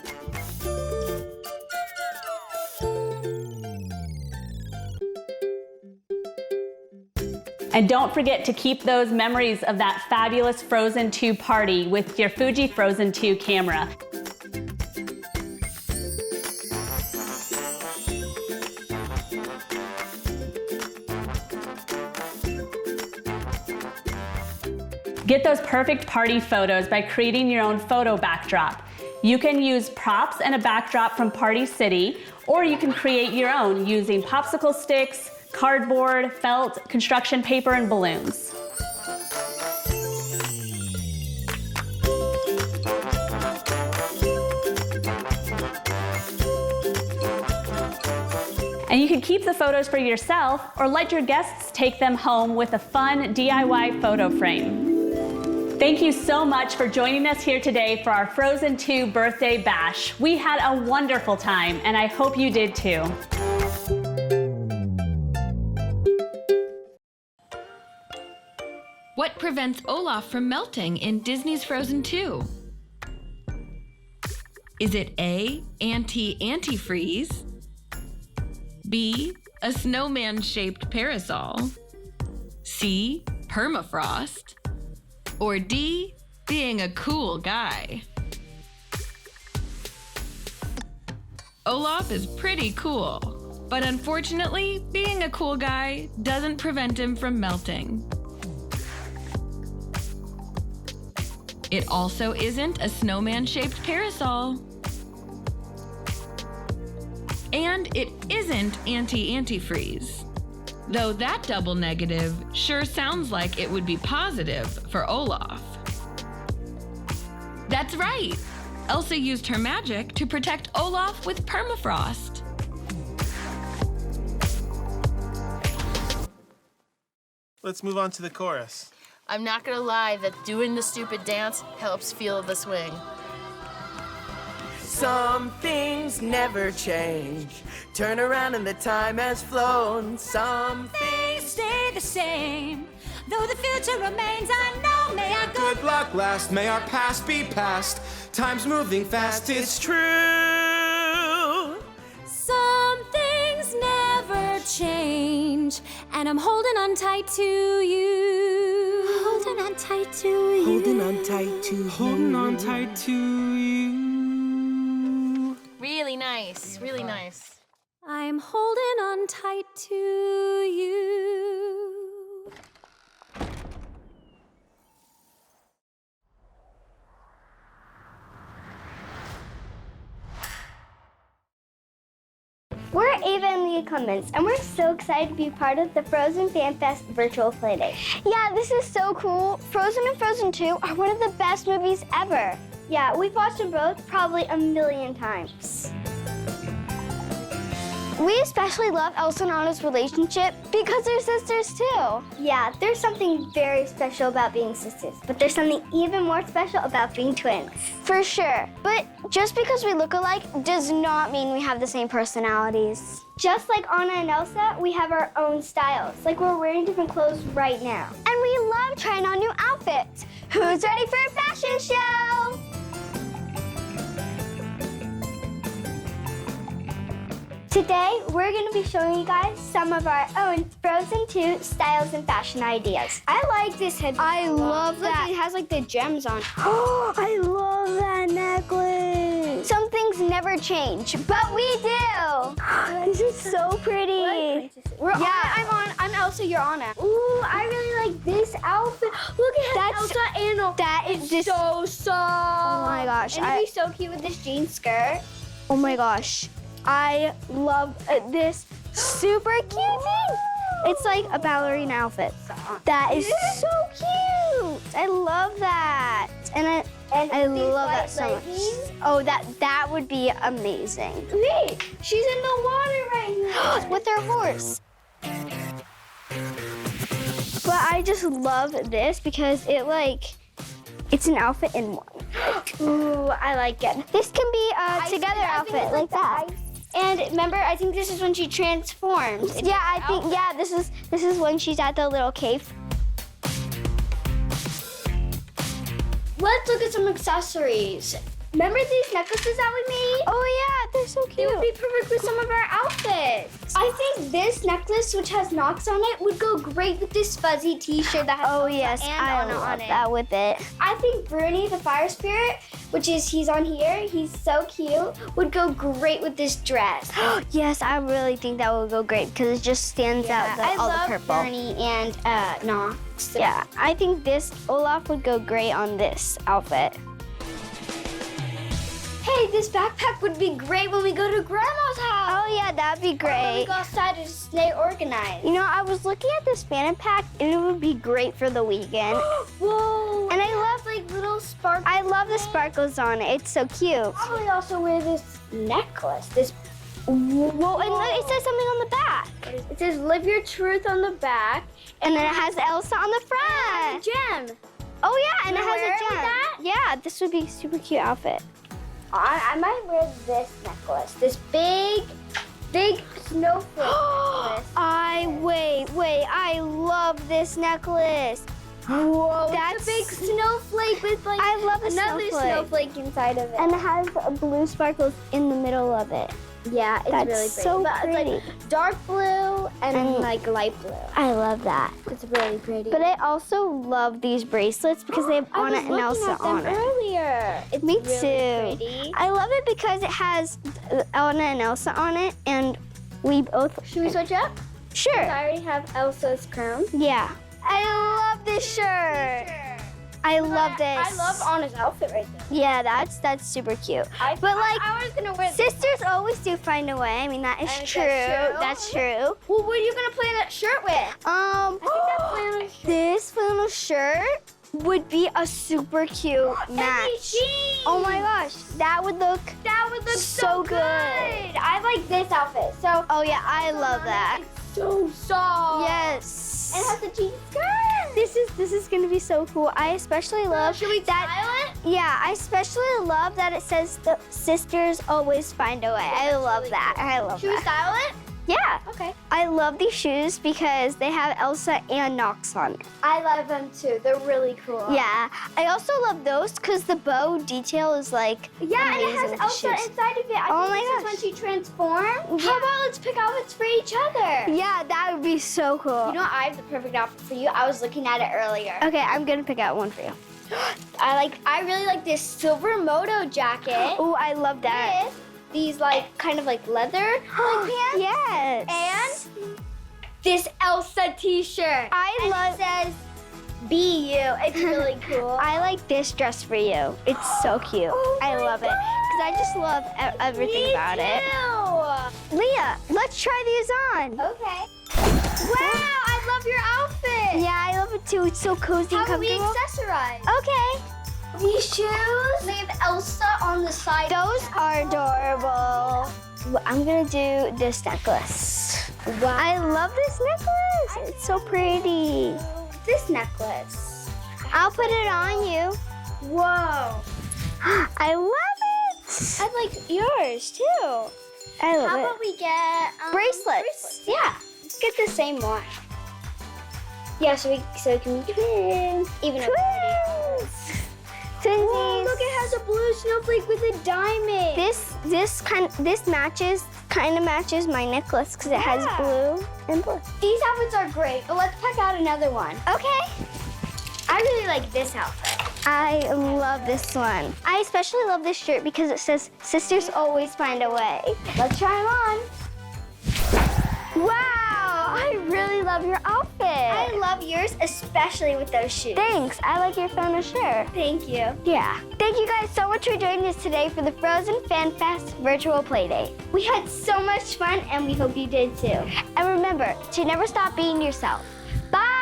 And don't forget to keep those memories of that fabulous Frozen 2 party with your Fuji Frozen 2 camera. Get those perfect party photos by creating your own photo backdrop. You can use props and a backdrop from Party City, or you can create your own using popsicle sticks, cardboard, felt, construction paper, and balloons. And you can keep the photos for yourself or let your guests take them home with a fun DIY photo frame. Thank you so much for joining us here today for our Frozen 2 birthday bash. We had a wonderful time, and I hope you did too. What prevents Olaf from melting in Disney's Frozen 2? Is it A, anti-antifreeze? B, a snowman-shaped parasol? C, permafrost? Or D, being a cool guy? Olaf is pretty cool, but unfortunately, being a cool guy doesn't prevent him from melting. It also isn't a snowman-shaped parasol. And it isn't anti-antifreeze. Though that double negative sure sounds like it would be positive for Olaf. That's right! Elsa used her magic to protect Olaf with permafrost. Let's move on to the chorus. I'm not gonna lie that doing the stupid dance helps feel the swing. Some things never change. Turn around and the time has flown. Some Things stay the same, though the future remains unknown. May our good luck last, may our past be past. Time's moving fast, it's true. Some things never change, and I'm holding on tight to you. Holding on tight to you. Holding on tight to you. Holding on tight to you. Really nice, really nice. I'm holding on tight to you. We're Ava and Leah Clements, and we're so excited to be part of the Frozen Fan Fest virtual playdate. Yeah, this is so cool. Frozen and Frozen 2 are one of the best movies ever. Yeah, we've watched them both probably a million times. We especially love Elsa and Anna's relationship because they're sisters too. Yeah, there's something very special about being sisters, but there's something even more special about being twins. For sure. But just because we look alike does not mean we have the same personalities. Just like Anna and Elsa, we have our own styles, like we're wearing different clothes right now. And we love trying on new outfits. Who's ready for a fashion show? Today, we're going to be showing you guys some of our own Frozen 2 styles and fashion ideas. I like this head. I love that. Look, it has like the gems on. Oh, I love that necklace. Some things never change, but we do. This is so pretty. I'm Elsa, you're Anna. Ooh, I really like this outfit. Look, it has Elsa and that is just so soft. Oh my gosh. And it'd be so cute with this jean skirt. Oh my gosh. I love this super cute thing. It's like a ballerina outfit. That is so cute. I love that. And I love that so much. Oh, that would be amazing. Wait, she's in the water right now. With her horse. But I just love this because it's an outfit in one. Ooh, I like it. This can be a together outfit like that. And remember, I think this is when she transforms. This is when she's at the little cave. Let's look at some accessories. Remember these necklaces that we made? Oh yeah, they're so cute. They would be perfect with some of our outfits. I think this necklace, which has knocks on it, would go great with this fuzzy t-shirt that has I love that with it. I think Bruni, the fire spirit, he's on here, he's so cute, would go great with this dress. Yes, I really think that would go great because it just stands out all the purple. I love Bruni and Nox. Yeah, I think this Olaf would go great on this outfit. Hey, this backpack would be great when we go to Grandma's house. Oh yeah, that'd be great. Or when we go outside to stay organized. You know, I was looking at this fan pack and it would be great for the weekend. Whoa! And I love like little sparkles. I love the sparkles on it. It's so cute. I'll probably also wear this necklace. Whoa! And look, it says something on the back. It says "Live Your Truth" on the back, and then it has Elsa on the front. And it has a gem. Oh yeah, and it has a gem. That? Yeah, this would be a super cute outfit. I might wear this necklace, this big snowflake necklace. I love this necklace. Whoa, that's a big snowflake with like I love another snowflake inside of it. And it has blue sparkles in the middle of it. Yeah, it's really pretty. So pretty. It's like dark blue and like light blue. I love that. It's really pretty. But I also love these bracelets because they have Anna and Elsa on it. Earlier. It's Me really too. Pretty. I love it because it has Anna and Elsa on it, and we both. Should we switch up? Sure. I already have Elsa's crown. Yeah. I love this shirt. I love this. I love Anna's outfit right there. Yeah, that's super cute. I was gonna wear sisters always do find a way. I mean, that is true. That's true. Well, what are you gonna play that shirt with? I think that flannel shirt. This flannel shirt would be a super cute match. Oh my gosh, that would look so good. I like this outfit. So. Oh yeah, I love that. It's so soft. Yes. And it has a jean skirt. This is gonna be so cool. I especially love Should we style it? Yeah, I especially love that it says the sisters always find a way. I love that. I love that. Should we style it? Yeah. Okay. I love these shoes because they have Elsa and Nox on it. I love them too. They're really cool. Yeah. I also love those because the bow detail is like amazing and it has Elsa inside of it. I think this is when she transforms. Yeah. How about let's pick outfits for each other? Yeah, that would be so cool. You know, I have the perfect outfit for you. I was looking at it earlier. Okay, I'm gonna pick out one for you. I really like this silver moto jacket. Oh, I love that. With these kind of like leather pants. Yes. And this Elsa t-shirt. It says "Be You." It's really cool. I like this dress for you. It's so cute. Oh I love it because I just love everything about it. Leah, let's try these on. Okay. Wow, I love your outfit. Yeah, I love it too. It's so cozy and comfortable. How about we accessorize? Okay. These shoes, they have Elsa on the side. Those are adorable. I'm gonna do this necklace. Wow. I love this necklace. It's so pretty. This necklace. I'll put it on you. Whoa. I love it. I like yours too. I love it. How about we get bracelets? Yeah. Let's get the same one. Yeah, so it can be twins. Even twins. Twinsies. Look, it has a blue snowflake with a diamond. This matches kind of matches my necklace because it has blue and blue. These outfits are great, but let's pick out another one. Okay. I really like this outfit. I love this one. I especially love this shirt because it says, "Sisters always find a way." Let's try them on. Wow, I really love your outfit. I love yours, especially with those shoes. Thanks, I like your phone and shirt. Thank you. Yeah. Thank you guys so much for joining us today for the Frozen Fan Fest virtual playdate. We had so much fun and we hope you did too. And remember to never stop being yourself. Bye!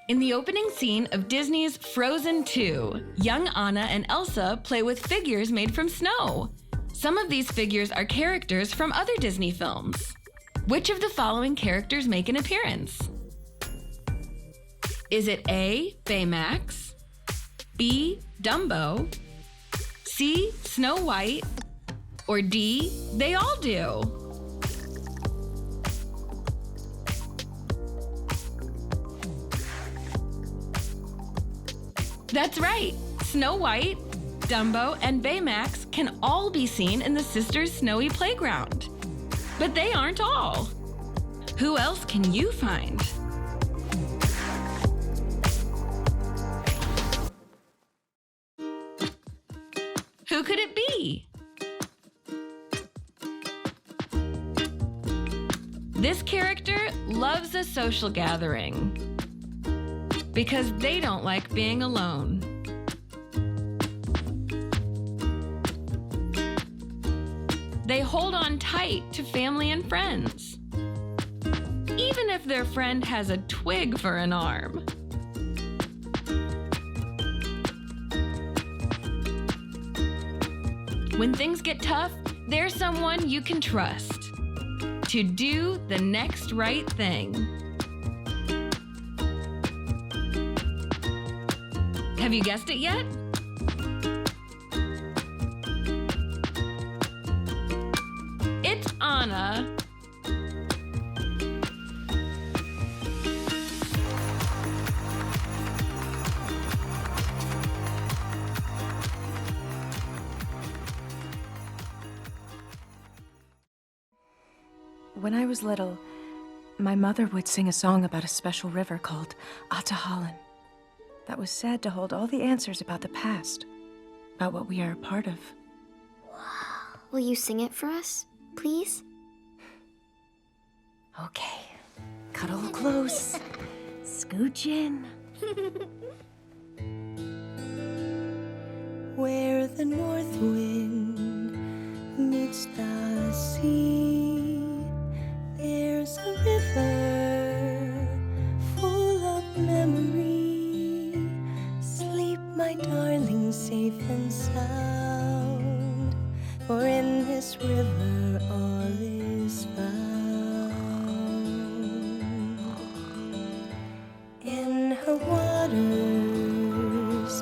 In the opening scene of Disney's Frozen 2, young Anna and Elsa play with figures made from snow. Some of these figures are characters from other Disney films. Which of the following characters make an appearance? Is it A, Baymax, B, Dumbo, C, Snow White, or D, they all do? That's right. Snow White, Dumbo, and Baymax can all be seen in the sisters' snowy playground. But they aren't all. Who else can you find? Who could it be? This character loves a social gathering because they don't like being alone. They hold on tight to family and friends, even if their friend has a twig for an arm. When things get tough, there's someone you can trust to do the next right thing. Have you guessed it yet? It's Anna. When I was little, my mother would sing a song about a special river called Atahalan. That was said to hold all the answers about the past, about what we are a part of. Will you sing it for us, please? Okay, cuddle close, scooch in. Where the north wind meets the sea, there's a river full of memory. Sleep, my darling, safe and sound, for in this river all is found. In her waters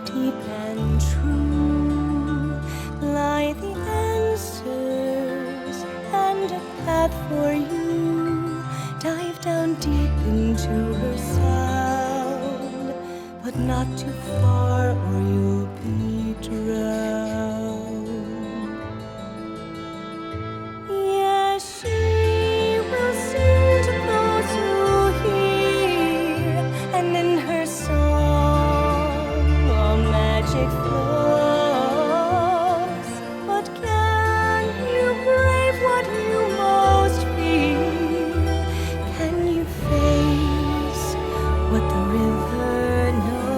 deep and true lie the answers and a path for you. Dive down deep into her sound, but not too far or you'll be drowned. Yes, she will sing to those who hear, and in her song all magic flows. But can you brave what you most fear? Can you face what the river knows?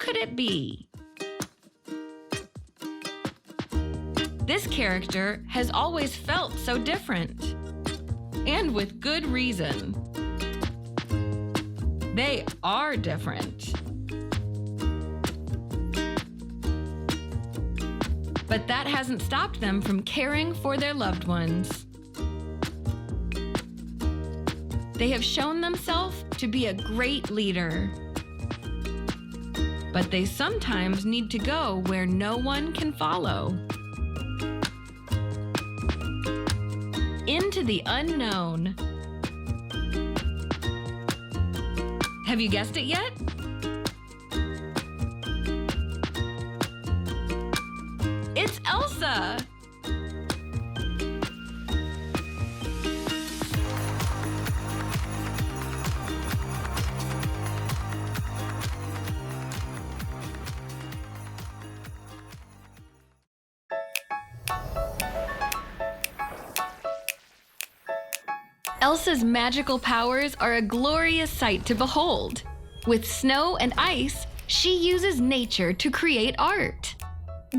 could it be? This character has always felt so different, and with good reason. They are different. But that hasn't stopped them from caring for their loved ones. They have shown themselves to be a great leader. But they sometimes need to go where no one can follow. Into the unknown. Have you guessed it yet? It's Elsa! Elsa's magical powers are a glorious sight to behold. With snow and ice, she uses nature to create art.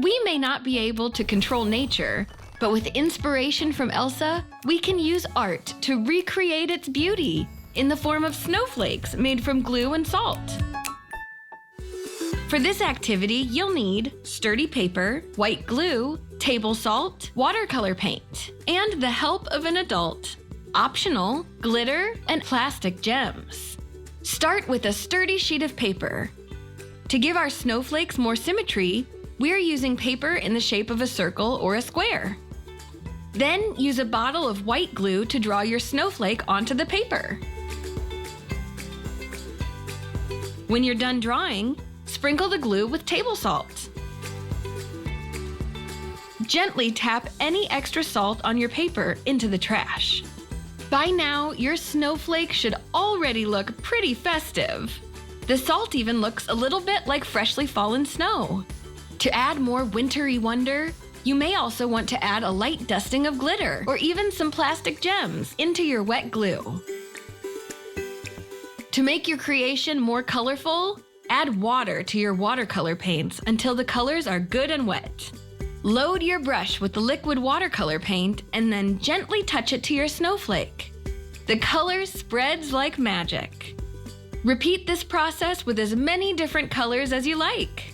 We may not be able to control nature, but with inspiration from Elsa, we can use art to recreate its beauty in the form of snowflakes made from glue and salt. For this activity, you'll need sturdy paper, white glue, table salt, watercolor paint, and the help of an adult. Optional, glitter, and plastic gems. Start with a sturdy sheet of paper. To give our snowflakes more symmetry, we're using paper in the shape of a circle or a square. Then use a bottle of white glue to draw your snowflake onto the paper. When you're done drawing, sprinkle the glue with table salt. Gently tap any extra salt on your paper into the trash. By now, your snowflake should already look pretty festive. The salt even looks a little bit like freshly fallen snow. To add more wintry wonder, you may also want to add a light dusting of glitter or even some plastic gems into your wet glue. To make your creation more colorful, add water to your watercolor paints until the colors are good and wet. Load your brush with the liquid watercolor paint and then gently touch it to your snowflake. The color spreads like magic. Repeat this process with as many different colors as you like.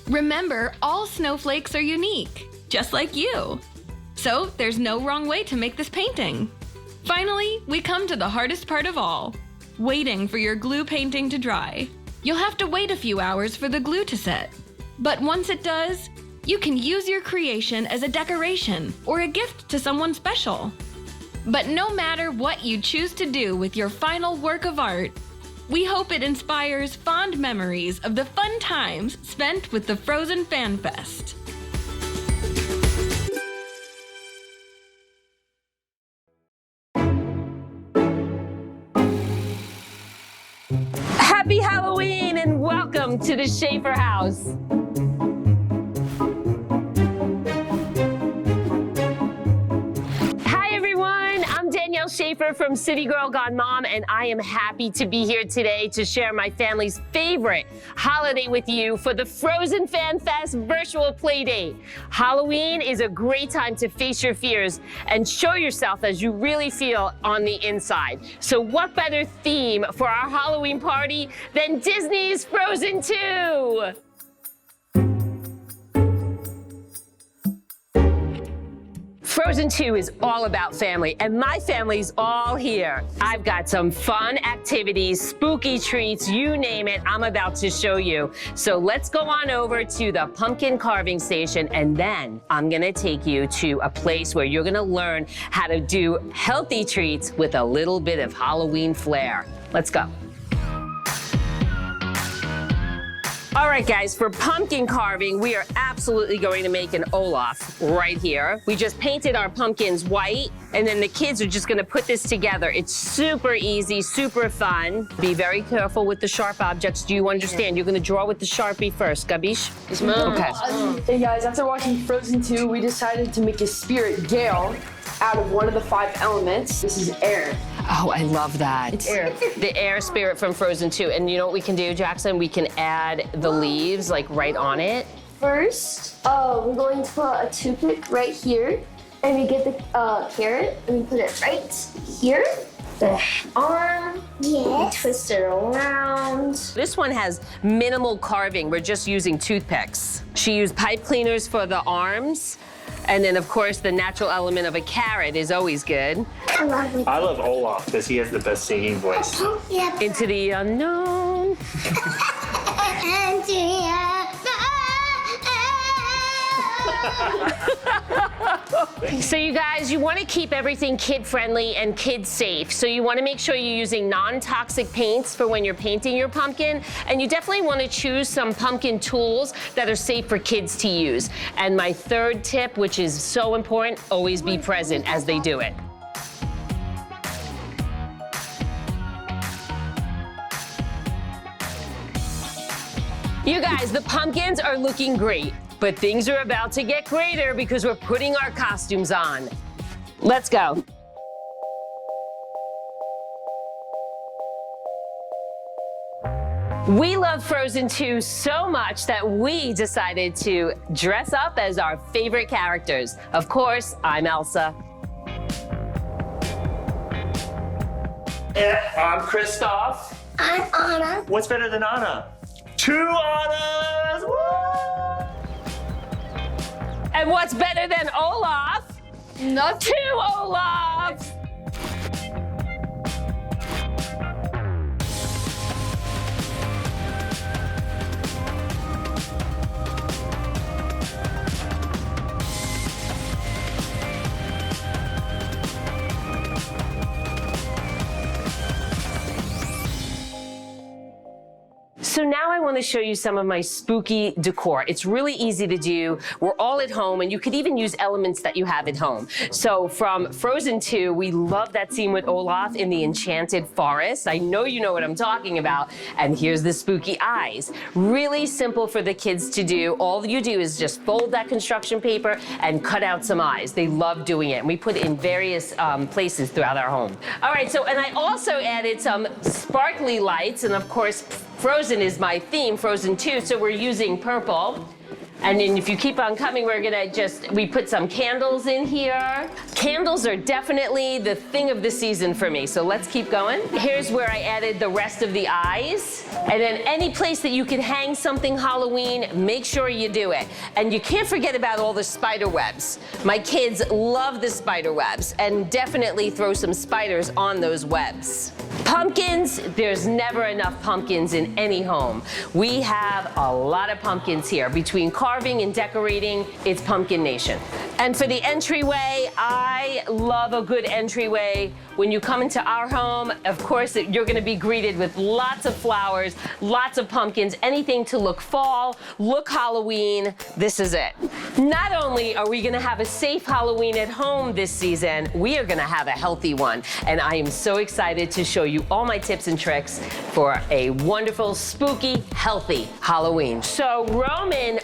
Remember, all snowflakes are unique, just like you. So there's no wrong way to make this painting. Finally, we come to the hardest part of all, waiting for your glue painting to dry. You'll have to wait a few hours for the glue to set. But once it does, you can use your creation as a decoration or a gift to someone special. But no matter what you choose to do with your final work of art, we hope it inspires fond memories of the fun times spent with the Frozen Fan Fest. Happy Halloween and welcome to the Schaefer house. Schaefer from City Girl Gone Mom, and I am happy to be here today to share my family's favorite holiday with you for the Frozen Fan Fest virtual playdate. Halloween is a great time to face your fears and show yourself as you really feel on the inside. So what better theme for our Halloween party than Disney's Frozen 2? Frozen 2 is all about family, and my family's all here. I've got some fun activities, spooky treats, you name it, I'm about to show you. So let's go on over to the pumpkin carving station, and then I'm gonna take you to a place where you're gonna learn how to do healthy treats with a little bit of Halloween flair. Let's go. All right, guys, for pumpkin carving, we are absolutely going to make an Olaf right here. We just painted our pumpkins white, and then the kids are just gonna put this together. It's super easy, super fun. Be very careful with the sharp objects. Do you understand? You're gonna draw with the Sharpie first, Gabish? Yes, ma'am. Okay. Hey guys, after watching Frozen 2, we decided to make a spirit Gale. out of one of the 5 elements. This is air. Oh, I love that. It's air. The air spirit from Frozen 2. And you know what we can do, Jackson? We can add the leaves like right on it. First, we're going to put a toothpick right here. And we get the carrot and we put it right here. The arm. Yes. We twist it around. This one has minimal carving. We're just using toothpicks. She used pipe cleaners for the arms. And then, of course, the natural element of a carrot is always good. I love Olaf because he has the best singing voice. Into the unknown. So you guys, you want to keep everything kid-friendly and kid-safe. So you want to make sure you're using non-toxic paints for when you're painting your pumpkin. And you definitely want to choose some pumpkin tools that are safe for kids to use. And my third tip, which is so important, always be present as they do it. You guys, the pumpkins are looking great. But things are about to get greater because we're putting our costumes on. Let's go. We love Frozen 2 so much that we decided to dress up as our favorite characters. Of course, I'm Elsa. I'm Kristoff. I'm Anna. What's better than Anna? 2 Annas! Woo! And what's better than Olaf? Not 2 Olafs! So now I want to show you some of my spooky decor. It's really easy to do. We're all at home, and you could even use elements that you have at home. So from Frozen 2, we love that scene with Olaf in the enchanted forest. I know you know what I'm talking about. And here's the spooky eyes. Really simple for the kids to do. All you do is just fold that construction paper and cut out some eyes. They love doing it. And we put it in various places throughout our home. All right, so, and I also added some sparkly lights, and of course, Frozen is my theme, Frozen 2, so we're using purple. And then if you keep on coming, we put some candles in here. Candles are definitely the thing of the season for me, so let's keep going. Here's where I added the rest of the eyes. And then any place that you can hang something Halloween, make sure you do it. And you can't forget about all the spider webs. My kids love the spider webs, and definitely throw some spiders on those webs. Pumpkins, there's never enough pumpkins in any home. We have a lot of pumpkins here. Between carving and decorating, it's Pumpkin Nation. And for the entryway, I love a good entryway. When you come into our home, of course, you're gonna be greeted with lots of flowers, lots of pumpkins, anything to look fall, look Halloween, this is it. Not only are we gonna have a safe Halloween at home this season, we are gonna have a healthy one. And I am so excited to show you all my tips and tricks for a wonderful, spooky, healthy Halloween. So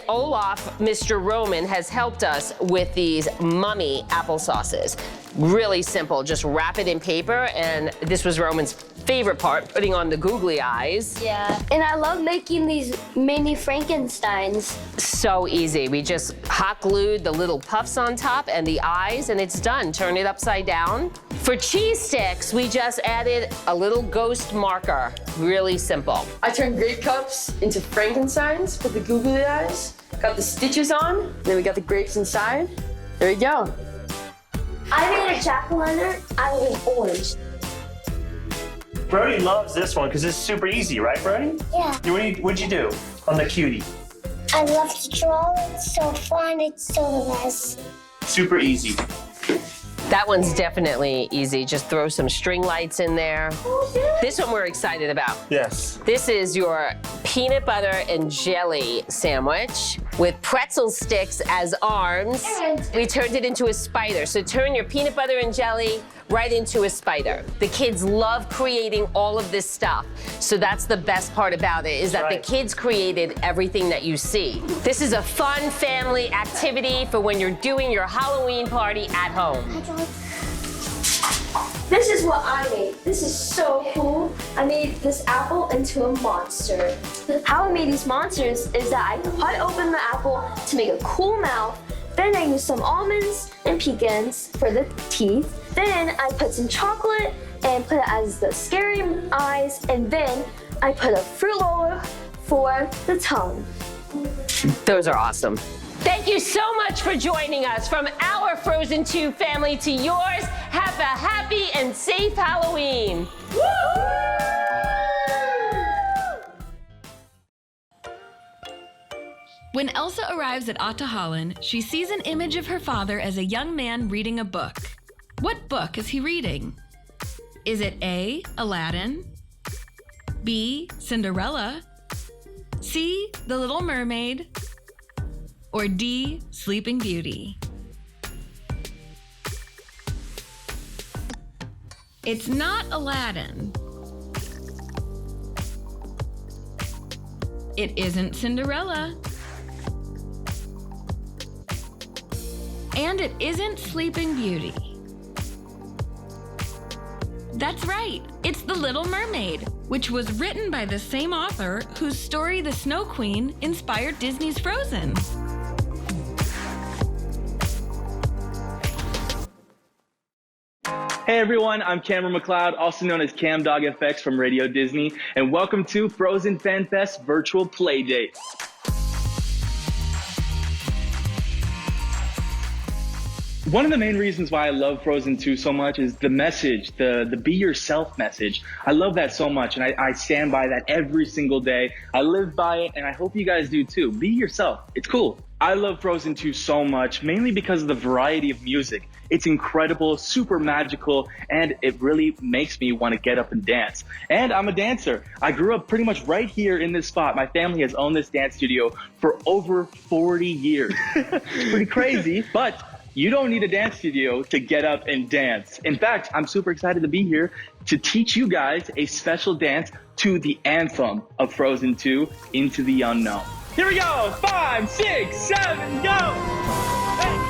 Olaf, Mr. Roman, has helped us with these mummy apple sauces. Really simple, just wrap it in paper, and this was Roman's favorite part, putting on the googly eyes. Yeah, and I love making these mini Frankensteins. So easy. We just hot glued the little puffs on top and the eyes, and it's done. Turn it upside down. For cheese sticks, we just added a little ghost marker. Really simple. I turned grape cups into Frankensteins, put the googly eyes, got the stitches on, then we got the grapes inside. There we go. I made a jack-o'-lantern out of orange. Brody loves this one because it's super easy, right, Brody? Yeah. What'd you do on the cutie? I love to draw. It's so fun. It's so nice. Super easy. That one's definitely easy. Just throw some string lights in there. This one we're excited about. Yes. This is your peanut butter and jelly sandwich with pretzel sticks as arms. And we turned it into a spider. So turn your peanut butter and jelly right into a spider. The kids love creating all of this stuff. So that's the best part about it, is that the kids created everything that you see. This is a fun family activity for when you're doing your Halloween party at home. this is what I made. This is so cool. I made this apple into a monster. How I made these monsters is that I cut open the apple to make a cool mouth. Then I used some almonds and pecans for the teeth. Then I put some chocolate and put it as the scary eyes. And then I put a fruit roll for the tongue. Those are awesome. Thank you so much for joining us. From our Frozen 2 family to yours, have a happy and safe Halloween. When Elsa arrives at Ahtohallan, she sees an image of her father as a young man reading a book. What book is he reading? Is it A, Aladdin, B, Cinderella, C, The Little Mermaid, or D, Sleeping Beauty? It's not Aladdin. It isn't Cinderella. And it isn't Sleeping Beauty. That's right, it's The Little Mermaid, which was written by the same author whose story The Snow Queen inspired Disney's Frozen. Hey everyone, I'm Cameron McLeod, also known as Cam Dog FX from Radio Disney, and welcome to Frozen Fan Fest Virtual Playdate. One of the main reasons why I love Frozen 2 so much is the message, the be yourself message. I love that so much, and I stand by that every single day. I live by it, and I hope you guys do too. Be yourself. It's cool. I love Frozen 2 so much, mainly because of the variety of music. It's incredible, super magical, and it really makes me want to get up and dance. And I'm a dancer. I grew up pretty much right here in this spot. My family has owned this dance studio for over 40 years. It's pretty crazy, but you don't need a dance studio to get up and dance. In fact, I'm super excited to be here to teach you guys a special dance to the anthem of Frozen 2, Into the Unknown. Here we go, 5, 6, 7, go! Hey.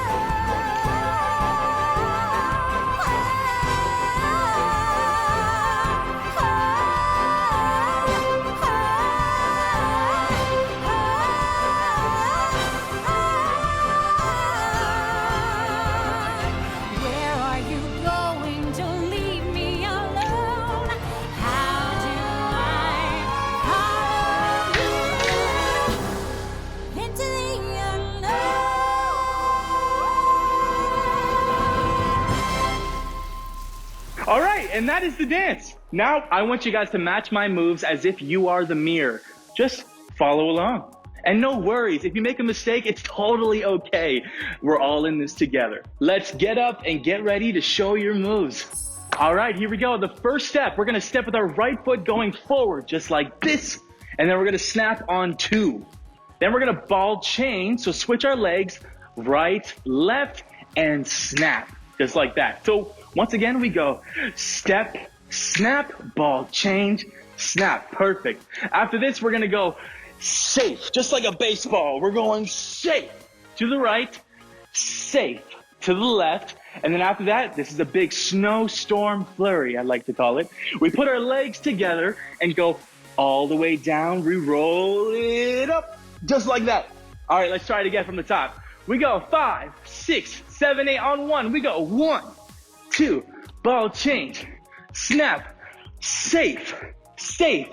All right, and that is the dance. Now I want you guys to match my moves as if you are the mirror. Just follow along. And no worries, if you make a mistake, it's totally okay. We're all in this together. Let's get up and get ready to show your moves. All right, here we go. The first step, we're gonna step with our right foot going forward, just like this. And then we're gonna snap on 2. Then we're gonna ball chain, so switch our legs, right, left, and snap, just like that. So once again, we go step, snap, ball, change, snap. Perfect. After this, we're gonna go safe, just like a baseball. We're going safe to the right, safe to the left. And then after that, this is a big snowstorm flurry, I like to call it. We put our legs together and go all the way down. We roll it up, just like that. All right, let's try it again from the top. We go 5, 6, 7, 8 on 1. We go 1, 2, ball change, snap, safe, safe,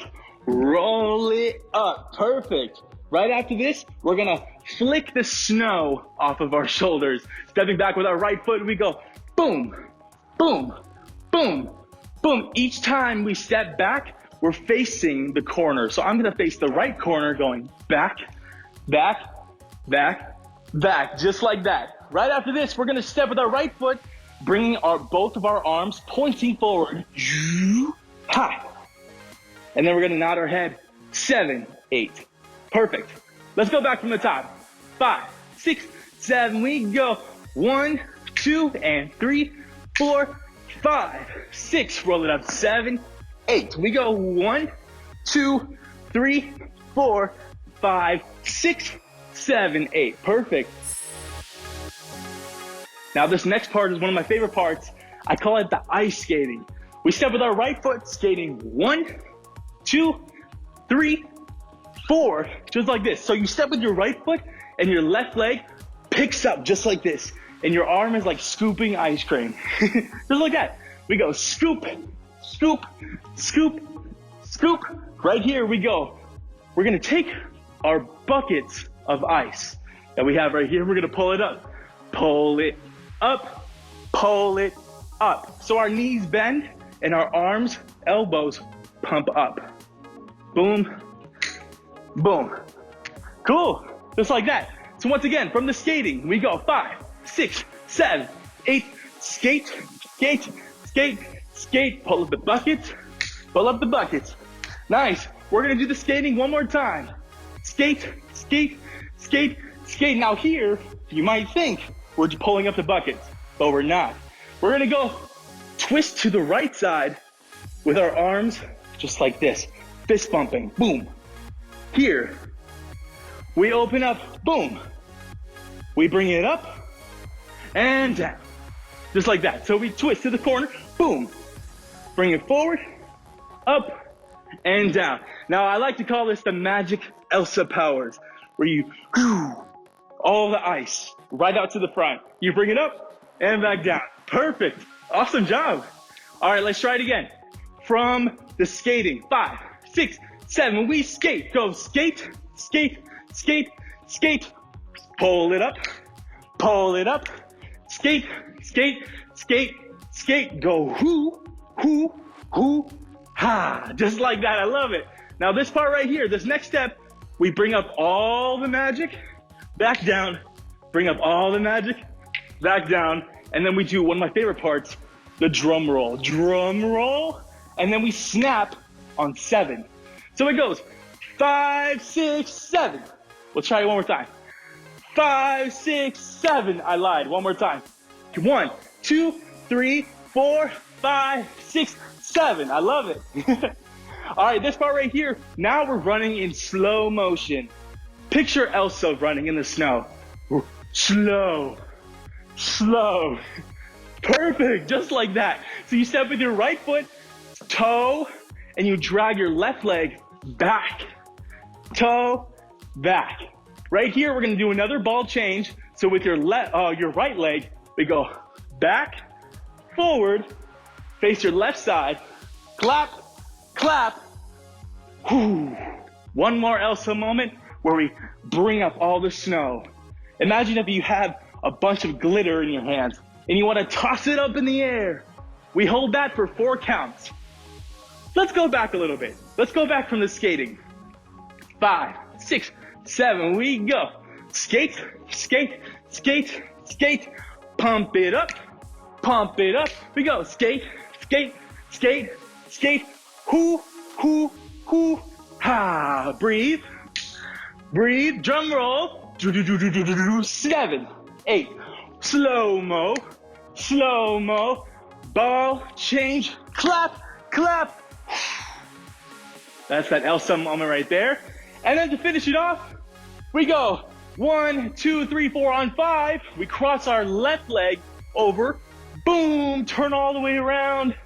roll it up. Perfect. Right after this, we're gonna flick the snow off of our shoulders. Stepping back with our right foot, we go boom, boom, boom, boom. Each time we step back, we're facing the corner. So I'm gonna face the right corner going back, back, back, back, just like that. Right after this, we're gonna step with our right foot, bringing both of our arms pointing forward. Ha! And then we're gonna nod our head. 7, 8. Perfect. Let's go back from the top. 5, 6, 7, we go. 1, 2, and 3, 4, 5, 6. Roll it up. 7, 8. We go 1, 2, 3, 4, 5, 6, 7, 8. Perfect. Now this next part is one of my favorite parts. I call it the ice skating. We step with our right foot, skating 1, 2, 3, 4, just like this. So you step with your right foot and your left leg picks up just like this. And your arm is like scooping ice cream. Just like that. We go scoop, scoop, scoop, scoop. Right here we go. We're gonna take our buckets of ice that we have right here. We're gonna pull it up. Pull it up, pull it up. So our knees bend and our arms, elbows pump up. Boom, boom. Cool, just like that. So once again, from the skating, we go 5, 6, 7, 8, skate, skate, skate, skate. Pull up the buckets, pull up the buckets. Nice. We're gonna do the skating one more time. Skate, skate, skate, skate. Now here, you might think we're just pulling up the buckets, but we're not. We're gonna go twist to the right side with our arms just like this. Fist bumping, boom. Here, we open up, boom. We bring it up and down, just like that. So we twist to the corner, boom. Bring it forward, up and down. Now I like to call this the magic Elsa powers, where you all the ice right out to the front. You bring it up and back down. Perfect. Awesome job. All right, let's try it again. From the skating, 5, 6, 7, we skate. Go skate, skate, skate, skate. Pull it up, skate, skate, skate, skate. Go hoo, hoo, hoo, ha. Just like that, I love it. Now this part right here, this next step, we bring up all the magic, back down, bring up all the magic, back down, and then we do one of my favorite parts, the drum roll. Drum roll, and then we snap on 7. So it goes 5, 6, 7. Let's try it one more time. 5, 6, 7. I lied. One more time. 1, 2, 3, 4, 5, 6, 7. I love it. All right, this part right here. Now we're running in slow motion. Picture Elsa running in the snow. Slow, slow. Perfect, just like that. So you step with your right foot, toe, and you drag your left leg back. Toe, back. Right here, we're gonna do another ball change. So with your right leg, we go back, forward, face your left side, clap, clap. Whew. One more Elsa moment where we bring up all the snow. Imagine if you have a bunch of glitter in your hands and you want to toss it up in the air. We hold that for 4 counts. Let's go back a little bit. Let's go back from the skating. 5, 6, 7, we go. Skate, skate, skate, skate. Pump it up, pump it up. We go skate, skate, skate, skate. Hoo, hoo, hoo, ha. Breathe, breathe. Drum roll. 7, 8. Slow-mo, slow-mo. Ball change. Clap, clap. That's that Elsa moment right there. And then to finish it off, we go 1, 2, 3, 4 on 5. We cross our left leg over. Boom, turn all the way around.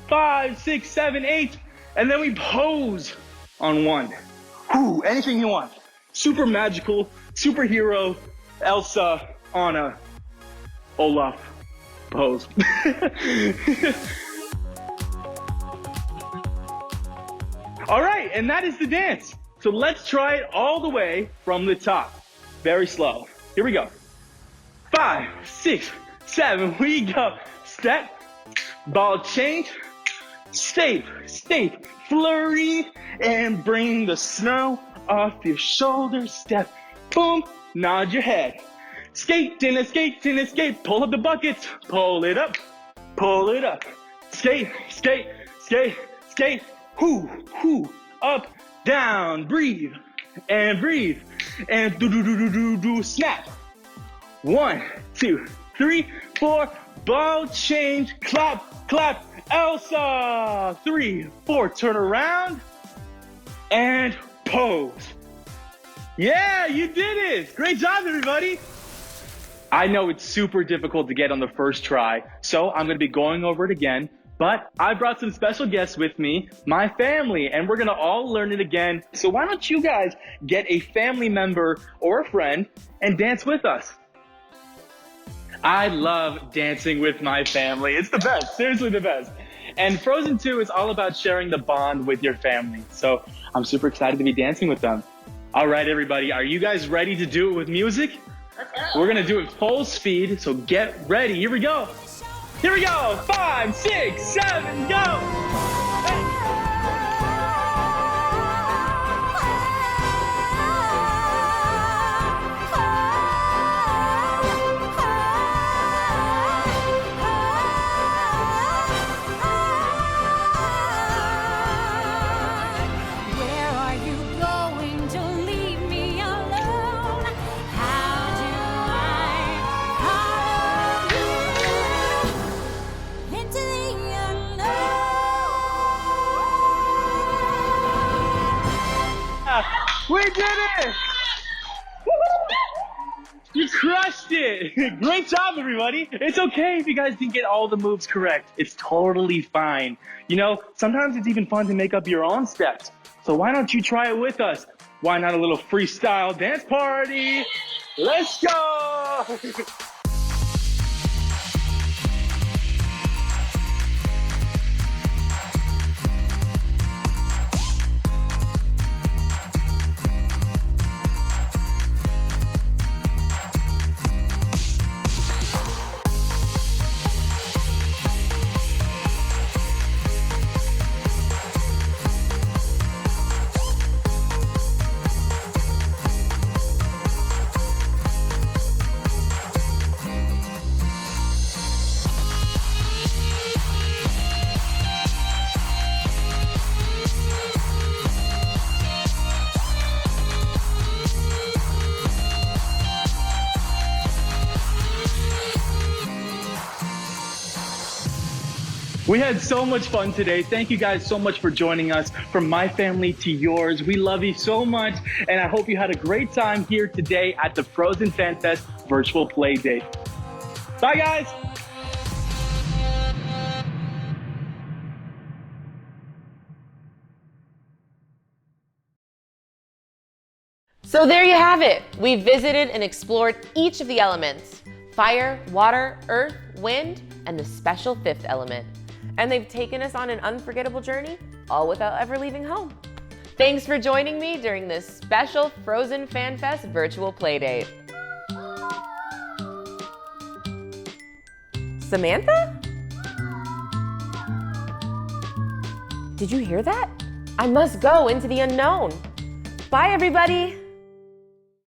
5, 6, 7, 8. And then we pose on 1. Whew, anything you want. Super magical, superhero, Elsa, Anna, Olaf pose. All right, and that is the dance. So let's try it all the way from the top. Very slow. Here we go. 5, 6, 7, we go. Step, ball change, step, step, flurry, and bring the snow off your shoulders. Step, boom, nod your head. Skate and a skate and a skate. Pull up the buckets. Pull it up. Pull it up. Skate, skate, skate, skate. Hoo, hoo, up, down, breathe, and do, snap. 1, 2, 3, 4, ball change, clap, clap, Elsa. 3, 4, turn around, and pose. Yeah, you did it. Great job, everybody. I know it's super difficult to get on the first try, so I'm gonna be going over it again, but I brought some special guests with me, my family, and we're gonna all learn it again. So why don't you guys get a family member or a friend and dance with us? I love dancing with my family. It's the best, seriously the best. And Frozen 2 is all about sharing the bond with your family. So I'm super excited to be dancing with them. All right, everybody, are you guys ready to do it with music? We're gonna do it full speed, so get ready. Here we go. Here we go. 5, 6, 7, go. Hey. Where are you going to leave me alone? How do I follow you into the unknown? We did it! You crushed it! Great job, everybody! It's okay if you guys didn't get all the moves correct. It's totally fine. You know, sometimes it's even fun to make up your own steps. So why don't you try it with us? Why not a little freestyle dance party? Let's go! We had so much fun today. Thank you guys so much for joining us. From my family to yours, we love you so much, and I hope you had a great time here today at the Frozen Fan Fest virtual play date. Bye, guys. So there you have it. We visited and explored each of the elements: fire, water, earth, wind, and the special fifth element. And they've taken us on an unforgettable journey, all without ever leaving home. Thanks for joining me during this special Frozen Fan Fest virtual playdate. Samantha? Did you hear that? I must go into the unknown. Bye, everybody.